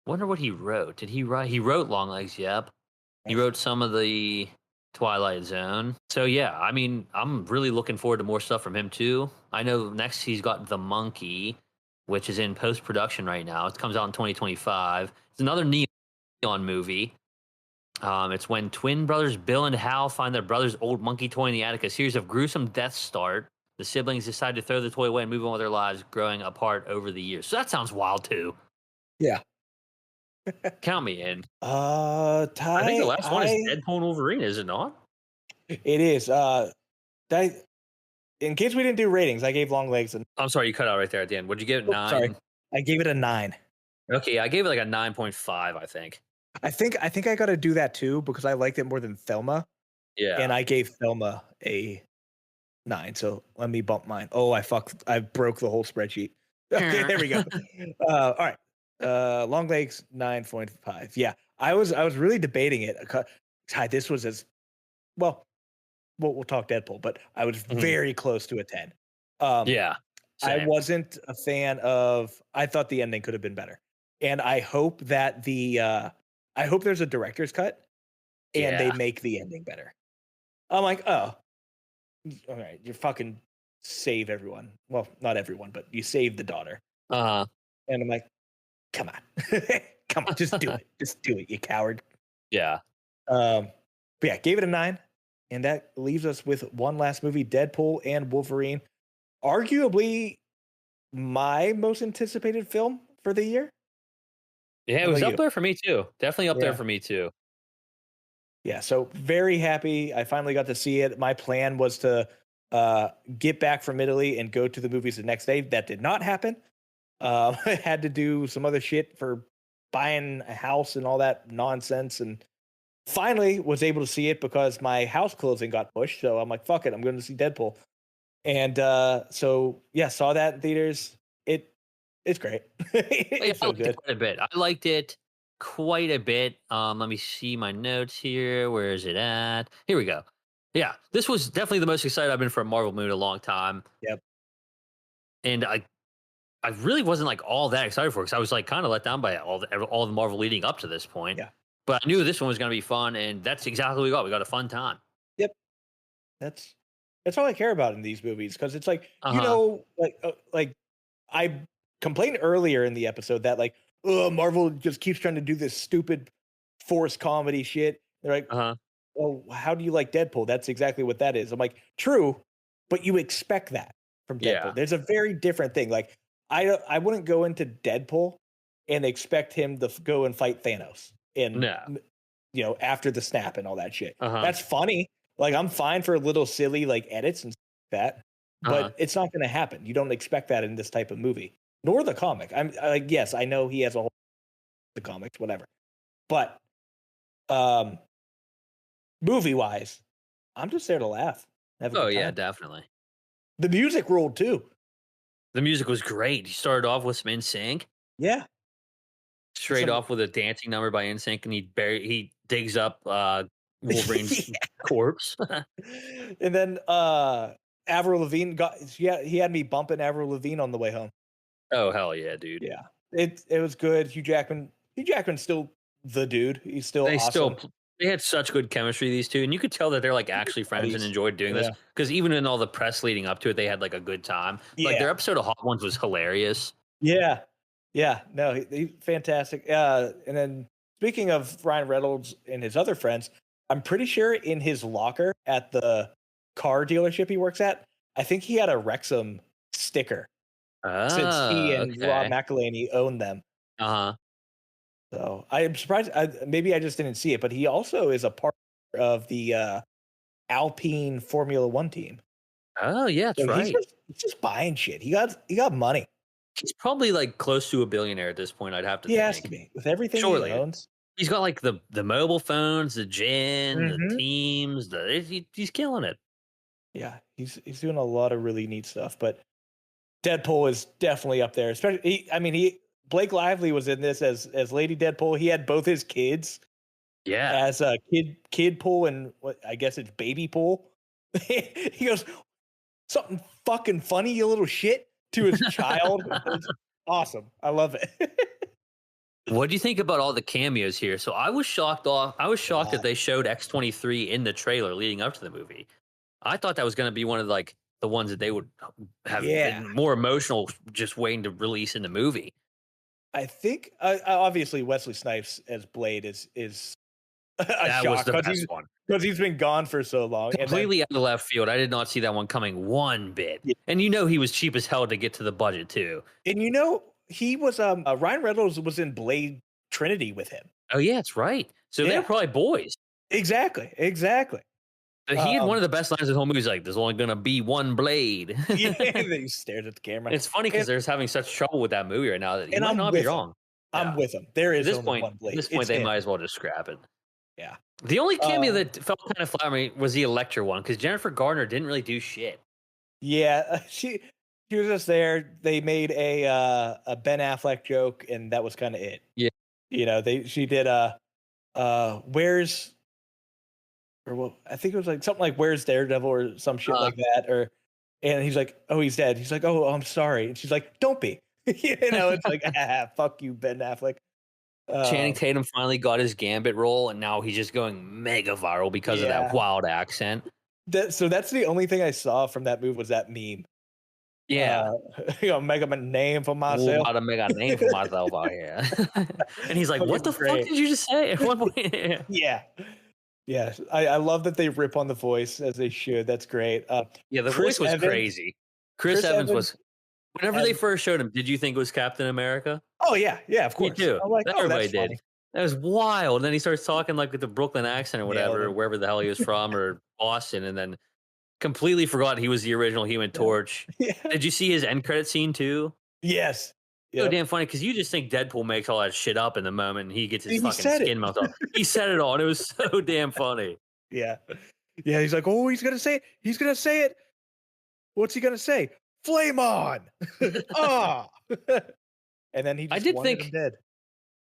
Wonder what he wrote. Did he write? He wrote LongLegs. Yep. He wrote some of the Twilight Zone. So yeah, I mean, I'm really looking forward to more stuff from him too. I know next he's got The Monkey, which is in post-production right now. It comes out in 2025. It's another neon movie. It's when twin brothers Bill and Hal find their brother's old monkey toy in the attic. A series of gruesome deaths start. The siblings decide to throw the toy away and move on with their lives, growing apart over the years. So that sounds wild too. Yeah. Count me in. I think the last one is Deadpool Wolverine, is it not? It is. That, in case we didn't do ratings, I gave LongLegs I'm sorry, you cut out right there at the end. Would you give it 9? Sorry, I gave it a 9. Okay, I gave it like a 9.5, I think. I think I got to do that too because I liked it more than Thelma. Yeah. And I gave Thelma a 9. So let me bump mine. Oh, I broke the whole spreadsheet. Okay, there we go. All right. LongLegs 9.5. Yeah. I was really debating it. God, this was as well, we'll talk Deadpool, but I was very close to a 10. Yeah. Same. I wasn't a fan of, I thought the ending could have been better. And I hope that I hope there's a director's cut and they make the ending better. I'm like, oh, all right, you fucking save everyone. Well, not everyone, but you save the daughter. And I'm like, come on. Come on, just do it. Just do it, you coward. Yeah. But yeah, gave it a 9. And that leaves us with one last movie, Deadpool and Wolverine. Arguably my most anticipated film for the year. Yeah, it was up there for me too. Definitely up there for me too. Yeah, so very happy I finally got to see it. My plan was to get back from Italy and go to the movies the next day. That did not happen. I had to do some other shit for buying a house and all that nonsense, and finally was able to see it because my house closing got pushed. So I'm like, fuck it, I'm going to see Deadpool. And so yeah, saw that in theaters. It's great. It's so good. Quite a bit. I liked it quite a bit. Let me see my notes here. Where is it at? Here we go. Yeah, this was definitely the most excited I've been for a Marvel movie in a long time. Yep. And I really wasn't like all that excited for it because I was like kind of let down by all the Marvel leading up to this point. Yeah. But I knew this one was going to be fun, and that's exactly what we got. We got a fun time. Yep. That's all I care about in these movies because it's like you know, like I complained earlier in the episode that like, Marvel just keeps trying to do this stupid forced comedy shit. They're like, well, how do you like Deadpool? That's exactly what that is. I'm like, true, but you expect that from Deadpool. Yeah. There's a very different thing. Like, I wouldn't go into Deadpool and expect him to go and fight Thanos you know, after the snap and all that shit. That's funny. Like, I'm fine for little silly like edits and stuff like that, but it's not going to happen. You don't expect that in this type of movie, nor the comic. I'm like, yes, I know he has a whole the comics, whatever, but movie wise, I'm just there to laugh. Oh yeah, definitely. The music rolled too. The music was great. He started off with some NSYNC. Yeah. Straight off with a dancing number by NSYNC, and he digs up Wolverine's corpse. And then Avril Lavigne he had me bumping Avril Lavigne on the way home. Oh hell yeah, dude. Yeah. It was good. Hugh Jackman's still the dude. He's still awesome. They had such good chemistry, these two, and you could tell that they're like actually friends and enjoyed doing this because even in all the press leading up to it, they had like a good time. Like their episode of Hot Ones was hilarious. Yeah. No, he's fantastic. And then speaking of Ryan Reynolds and his other friends, I'm pretty sure in his locker at the car dealership he works at, I think he had a Wrexham sticker since he and Rob McElhenney owned them. So I am surprised. Maybe I just didn't see it, but he also is a part of the Alpine Formula One team. Oh yeah, that's right. He's just buying shit. He got money. He's probably like close to a billionaire at this point. I'd have to think. He has to be with everything he owns. He's got like the mobile phones, the gin, the teams. He's killing it. Yeah, he's doing a lot of really neat stuff. But Deadpool is definitely up there. Especially, Blake Lively was in this as Lady Deadpool. He had both his kids. Yeah. As a kid Pool and what I guess it's baby Pool. He goes, something fucking funny, you little shit, to his child. It's awesome. I love it. What do you think about all the cameos here? So I was shocked that they showed X-23 in the trailer leading up to the movie. I thought that was going to be one of like the ones that they would have been more emotional just waiting to release in the movie. I think obviously Wesley Snipes as Blade is that was the best one because he's been gone for so long. Completely out of left field. I did not see that one coming one bit. Yeah. And he was cheap as hell to get to the budget too. And he was Ryan Reynolds was in Blade Trinity with him. Oh yeah, that's right. So they're probably boys. Exactly. He had one of the best lines in the whole movie. He's like, "There's only gonna be one blade." Yeah, he stares at the camera. It's funny because they're having such trouble with that movie right now that you might I'm not be wrong. I'm with him. There is only one blade. At this point, they might as well just scrap it. Yeah. The only cameo that felt kind of flat on me was the Elektra one because Jennifer Garner didn't really do shit. Yeah, she was just there. They made a Ben Affleck joke, and that was kind of it. Yeah, she did where's, or well, I think it was like something like "Where's Daredevil" or some shit like that, and he's like, "Oh, he's dead." He's like, "Oh, I'm sorry," and she's like, "Don't be." It's like, fuck you, Ben Affleck. Channing Tatum finally got his Gambit role, and now he's just going mega viral because of that wild accent. So that's the only thing I saw from that movie was that meme. Yeah, make a name for myself. Got to make a name for myself out here. And he's like, "What the fuck did you just say?" At one point, yeah. I love that they rip on the voice as they should. That's great. Yeah, the voice was crazy. Chris Evans was. Whenever they first showed him, did you think it was Captain America? Oh yeah, of course. Me too. I'm like, everybody did. Funny. That was wild. And then he starts talking like with the Brooklyn accent or whatever, or wherever the hell he was from, or Boston, and then completely forgot he was the original Human Torch. Yeah. Did you see his end credit scene too? Yes. So damn funny because you just think Deadpool makes all that shit up in the moment and he gets his fucking skin melted off. He said it all, and it was so damn funny. Yeah. He's like, oh, he's gonna say it. He's gonna say it. What's he gonna say? Flame on! Ah! And then he just wanted him dead.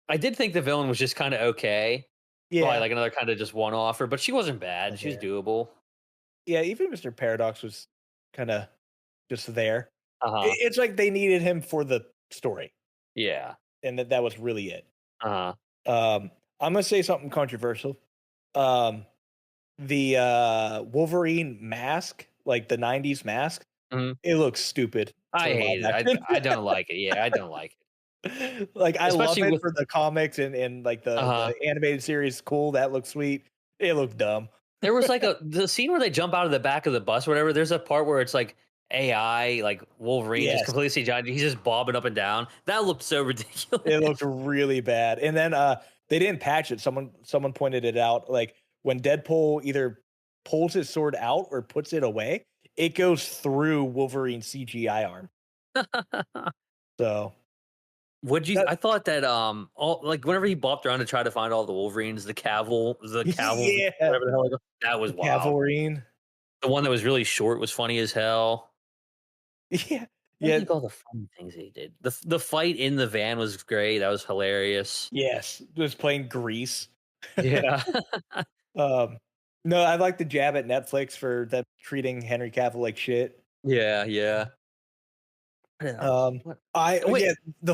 I did think the villain was just kind of okay. Yeah. Probably like another kind of just one-offer, but she wasn't bad. She was doable. Yeah, even Mr. Paradox was kind of just there. It's like they needed him for the story. Yeah. And that was really it. I'm going to say something controversial. The Wolverine mask, like the 90s mask, it looks stupid. I hate it. I don't like it. Yeah, I don't like it. Like, I love it for the comics and like the animated series. Cool. That looks sweet. It looked dumb. There was like the scene where they jump out of the back of the bus or whatever. There's a part where it's like AI, like Wolverine, just completely CGI. He's just bobbing up and down. That looked so ridiculous. It looked really bad. And then they didn't patch it. Someone pointed it out. Like when Deadpool either pulls his sword out or puts it away, it goes through Wolverine's CGI arm. So, I thought that like whenever he bopped around to try to find all the Wolverines, the Cavill, whatever the hell, that was wild. Cavalrine. The one that was really short was funny as hell. Yeah. I think all the funny things he did. The fight in the van was great. That was hilarious. Yes, just playing Grease. Yeah. No, I like the jab at Netflix for them treating Henry Cavill like shit. Yeah. The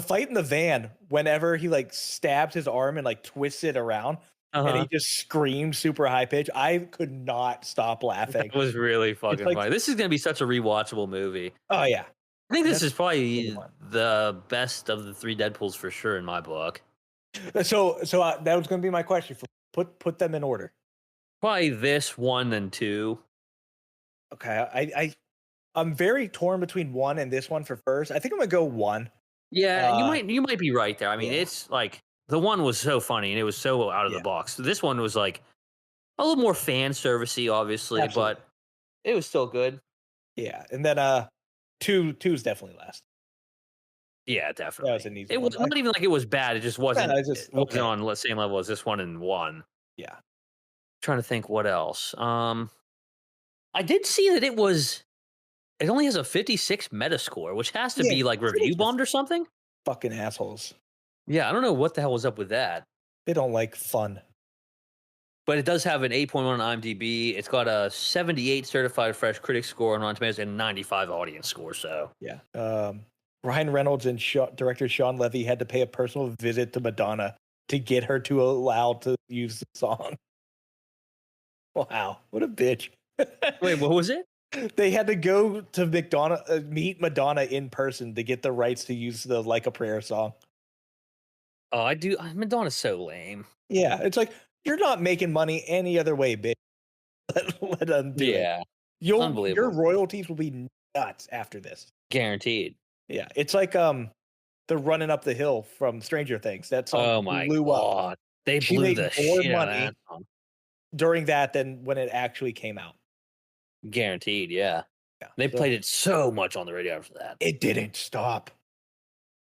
fight in the van, whenever he like stabs his arm and like twists it around, and he just screams super high pitch. I could not stop laughing. It was really fucking funny. This is gonna be such a rewatchable movie. Oh yeah, I think this is probably the best of the three Deadpools for sure in my book. So that was gonna be my question. Put them in order. Probably this 1 and 2. Okay, I'm very torn between 1 and this one for first. I think I'm gonna go 1. Yeah, you might be right there. I mean, it's like the 1 was so funny and it was so out of the box. So this one was like a little more fan servicey, obviously, but it was still good. Yeah, and then 2 is definitely last. Yeah, definitely. That was an easy it was not even like it was bad. It just wasn't. It wasn't on the same level as this 1 and 1. Yeah. Trying to think what else. I did see that it only has a 56 Metascore, which has to be like review bombed or something. Fucking assholes. Yeah, I don't know what the hell was up with that. They don't like fun. But it does have an 8.1 on IMDb. It's got a 78 certified fresh critic score on Rotten Tomatoes and 95 audience score. So yeah. Ryan Reynolds and director Sean Levy had to pay a personal visit to Madonna to get her to allow to use the song. Wow, what a bitch. Wait, what was it? They had to go to meet Madonna in person to get the rights to use the Like a Prayer song. Oh, I do. Madonna's so lame. Yeah, it's like, you're not making money any other way, bitch. Let them do it. Unbelievable. Your royalties will be nuts after this. Guaranteed. Yeah, it's like the Running Up the Hill from Stranger Things. That song blew up. They blew the shit out of that song. during that than when it actually came out. Guaranteed, yeah. They played it so much on the radio after that. It didn't stop.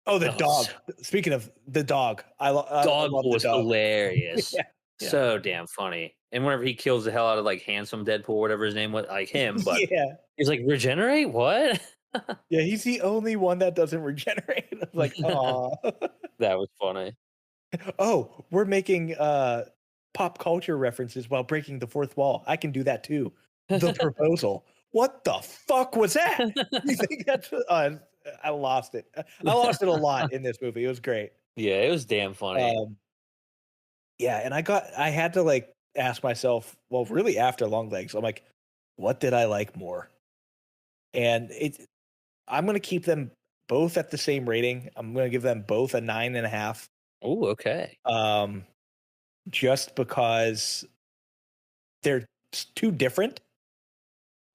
Oh, the dog. Speaking of the dog, I love was the dog. Hilarious. So damn funny. And whenever he kills the hell out of like handsome Deadpool, whatever his name was, like him, but he's like, regenerate? What? Yeah, he's the only one that doesn't regenerate. I was like, oh. That was funny. Oh, we're making pop culture references while breaking the fourth wall. I can do that too. The proposal. What the fuck was that? You think that's I lost it. I lost it a lot in this movie. It was great. Yeah, it was damn funny. Yeah, and I had to like ask myself, well, really after LongLegs, I'm like, what did I like more? And I'm gonna keep them both at the same rating. I'm gonna give them both a 9.5. Oh, okay. Just because they're too different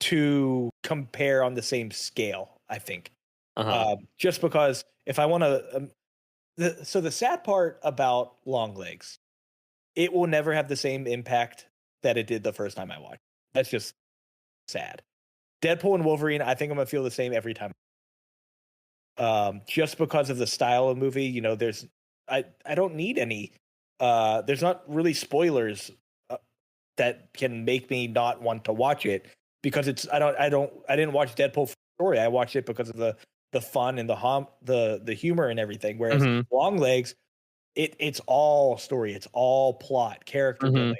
to compare on the same scale, I think. Just because if I want to, so the sad part about LongLegs, it will never have the same impact that it did the first time I watched. That's just sad. Deadpool and Wolverine, I think I'm gonna feel the same every time. Just because of the style of movie, you know, I don't need any. There's not really spoilers that can make me not want to watch it because I didn't watch Deadpool for the story. I watched it because of the fun and the humor and everything. Whereas LongLegs, it's all story, it's all plot, character building.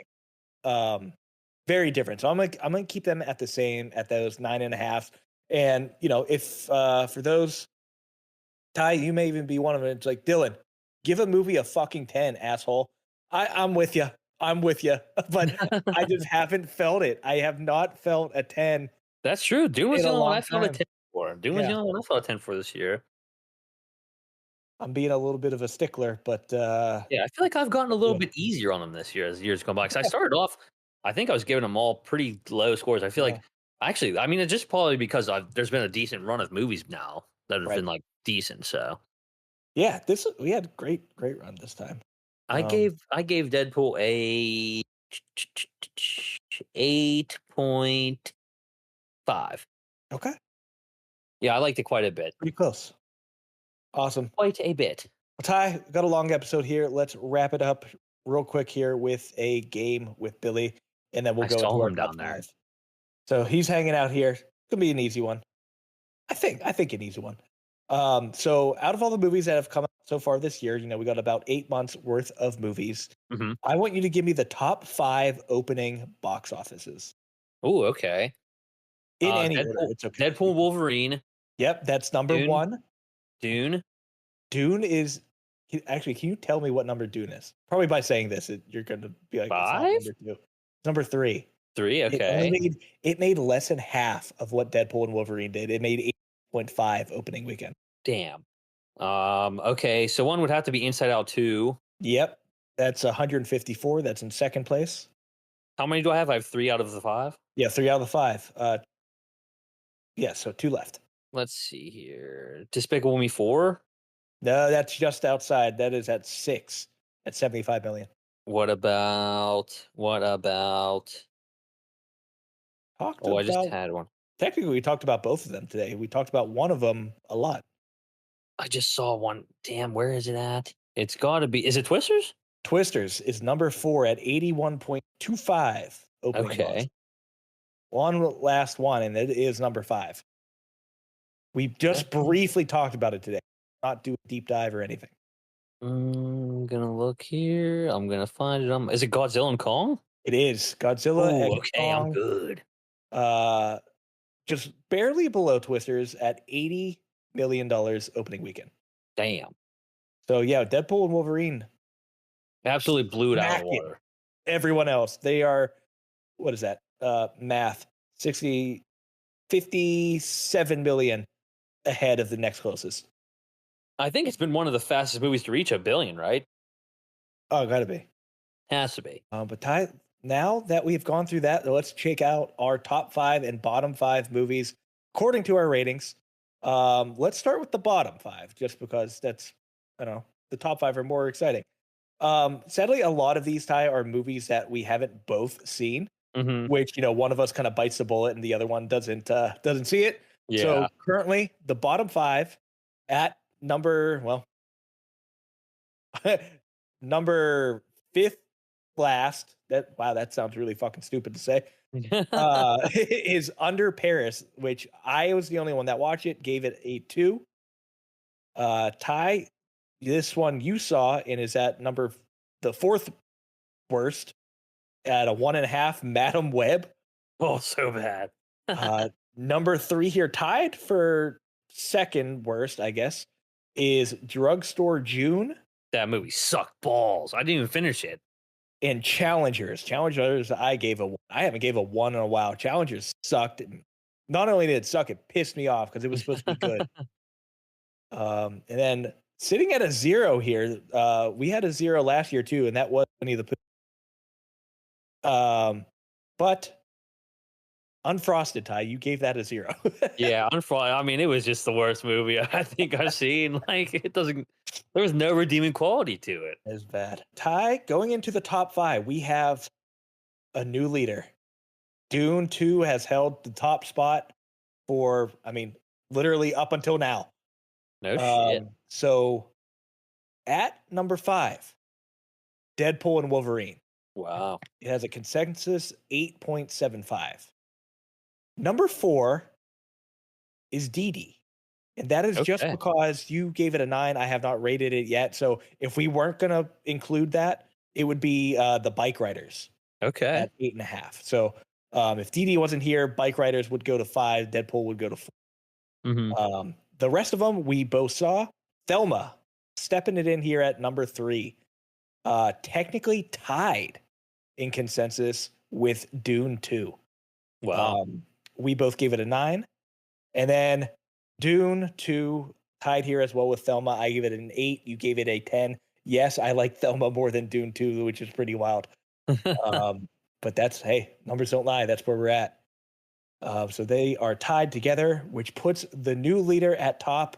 Very different. So I'm gonna keep them at those 9.5. And you know, if for those, Ty, you may even be one of them. It's like, Dylan, give a movie a fucking 10, asshole. I'm with you. But I just haven't felt it. I have not felt a 10. That's true. Dune was the only one I felt a 10 for. Dune was the only one I felt a 10 for this year. I'm being a little bit of a stickler, but yeah, I feel like I've gotten a little bit easier on them this year as years go by. Because I started off, I think I was giving them all pretty low scores. I feel like, actually, I mean, it's just probably because there's been a decent run of movies now that have been like decent. So, yeah, we had a great run this time. I gave Deadpool a 8.5. Okay. Yeah, I liked it quite a bit. Pretty close. Awesome. Quite a bit. Well, Ty, got a long episode here. Let's wrap it up real quick here with a game with Billy, and then we'll go into our top 5. So he's hanging out here. It's gonna be an easy one. I think an easy one. So out of all the movies that have come out so far this year, you know, we got about 8 months worth of movies. I want you to give me the top 5 opening box offices. Oh, okay. In any order, it's okay. Deadpool Wolverine. Yep, that's number 1. Dune is actually. Can you tell me what number Dune is? Probably by saying this, you're going to be like 5. It's not number 2. Number 3. 3. Okay. It made less than half of what Deadpool and Wolverine did. It made 8.5 opening weekend. Damn. Okay, so one would have to be Inside Out 2. Yep, that's 154. That's in second place. How many do I have? I have 3 out of the 5. Yeah, 3 out of the 5. Yeah, so 2 left. Let's see here. Despicable Me 4. No, that's just outside. That is at 6 at 75 million. What about? I just had one. Technically, we talked about both of them today. We talked about one of them a lot. I just saw one. Damn, where is it at? It's got to be. Is it Twisters? Twisters is number 4 at 81.25 opening. Okay. One last one, and it is number 5. We just briefly talked about it today. Not do a deep dive or anything. I'm gonna look here. I'm gonna find it. Is it Godzilla and Kong? It is Godzilla. Ooh, okay, Kong. I'm good. Just barely below Twisters at $80 million opening weekend. Damn. So yeah, Deadpool and Wolverine absolutely blew it out of the water. Everyone else, they are, what is that? Math 57 million ahead of the next closest. I think it's been one of the fastest movies to reach $1 billion, right? Oh, gotta be. Has to be. But Ty, now that we've gone through that, let's check out our top 5 and bottom 5 movies according to our ratings. Let's start with the bottom 5, just because that's, I don't know, the top 5 are more exciting. Sadly, a lot of these, Ty, are movies that we haven't both seen, which, one of us kind of bites the bullet and the other one doesn't see it. Yeah. So currently the bottom 5 at number 5th last, that sounds really fucking stupid to say, is Under Paris, which I was the only one that watched it, gave it a 2. Ty, this one you saw and is at the 4th worst at a 1.5, Madam Web. Oh, so bad. Number 3 here, tied for 2nd worst, I guess, is Drugstore June. That movie sucked balls. I didn't even finish it. And Challengers, I gave a 1. I haven't gave a 1 in a while. Challengers sucked. Not only did it suck, it pissed me off because it was supposed to be good. And then sitting at a 0 here, we had a 0 last year too, and that was Winnie the Pooh. But Unfrosted, Ty, you gave that a 0. Yeah, Unfrosted. I mean, it was just the worst movie I think I've seen. Like, there was no redeeming quality to it. It's bad. Ty, going into the top 5, we have a new leader. Dune 2 has held the top spot for, literally up until now. No shit. So at number 5, Deadpool and Wolverine. Wow. It has a consensus 8.75. Number 4 is Dee. And that is just because you gave it a 9. I have not rated it yet. So if we weren't going to include that, it would be the Bike Riders. Okay. At 8.5. So if Dee wasn't here, Bike Riders would go to 5. Deadpool would go to 4. Mm-hmm. The rest of them we both saw. Thelma stepping it in here at number 3. Technically tied in consensus with Dune 2. Wow. We both gave it a 9. And then Dune 2 tied here as well with Thelma. I gave it an 8. You gave it a 10. Yes, I like Thelma more than Dune 2, which is pretty wild. But numbers don't lie. That's where we're at. So they are tied together, which puts the new leader at top.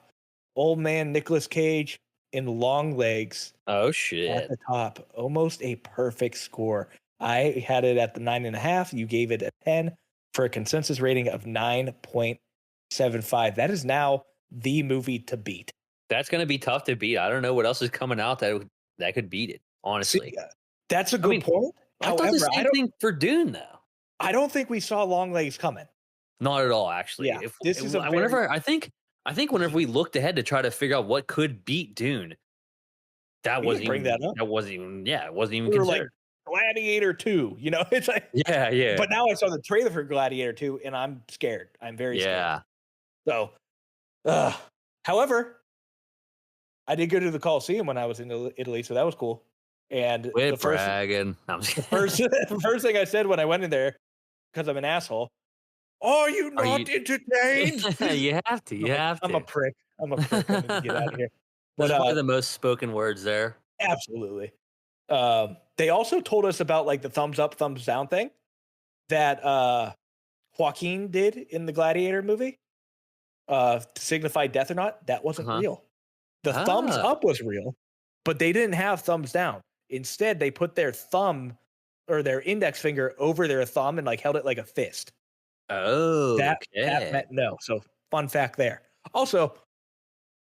Old man Nicolas Cage in LongLegs. Oh, shit. At the top. Almost a perfect score. I had it at the 9.5. You gave it a 10 for a consensus rating of 9.75. That is now the movie to beat. That's going to be tough to beat. I don't know what else is coming out that could beat it, honestly. See, that's a good point. I thought the same thing for Dune, though. I don't think we saw LongLegs coming. Not at all, actually. Yeah, I think whenever we looked ahead to try to figure out what could beat Dune, it wasn't even considered. Like Gladiator 2, it's like yeah. But now I saw the trailer for Gladiator 2, and I'm scared. I'm very scared. So, however, I did go to the Coliseum when I was in Italy, so that was cool. And the first thing I said when I went in there, because I'm an asshole, are you entertained? You have to. I'm a prick. I'm going to get out of here. But that's one of the most spoken words there. Absolutely. They also told us about like the thumbs up, thumbs down thing that Joaquin did in the Gladiator movie to signify death or not. That wasn't real. The thumbs up was real, but they didn't have thumbs down. Instead, they put their thumb or their index finger over their thumb and like held it like a fist. Oh, that meant no. So fun fact there. Also,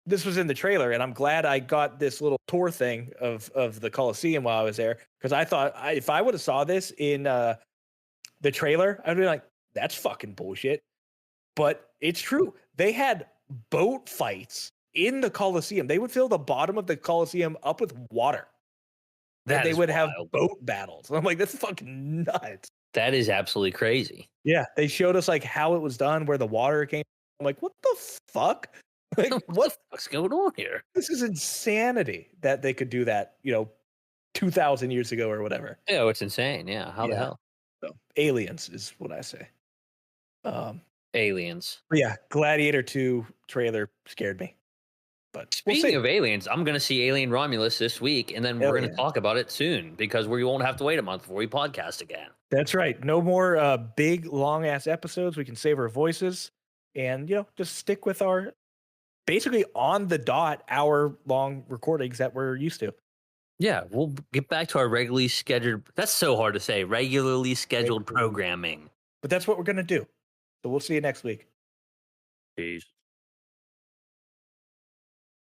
this was in the trailer, and I'm glad I got this little tour thing of the Coliseum while I was there, because I thought if I would have saw this in the trailer, I'd be like, that's fucking bullshit. But it's true. They had boat fights in the Coliseum. They would fill the bottom of the Coliseum up with water. And they would have boat battles. I'm like, that's fucking nuts. That is absolutely crazy. Yeah, they showed us like how it was done, where the water came. I'm like, what the fuck? Like, what the fuck's going on here? This is insanity that they could do that, 2,000 years ago or whatever. Yeah, it's insane. Yeah, how the hell? So, aliens is what I say. Aliens. Yeah, Gladiator 2 trailer scared me. But speaking of aliens, I'm going to see Alien Romulus this week, and then we're going to talk about it soon, because we won't have to wait a month before we podcast again. That's right. No more big, long-ass episodes. We can save our voices and, just stick with our basically on the dot hour-long recordings that we're used to. Yeah, we'll get back to our regularly scheduled. That's so hard to say. Regularly scheduled programming. But that's what we're gonna do. So we'll see you next week. Peace.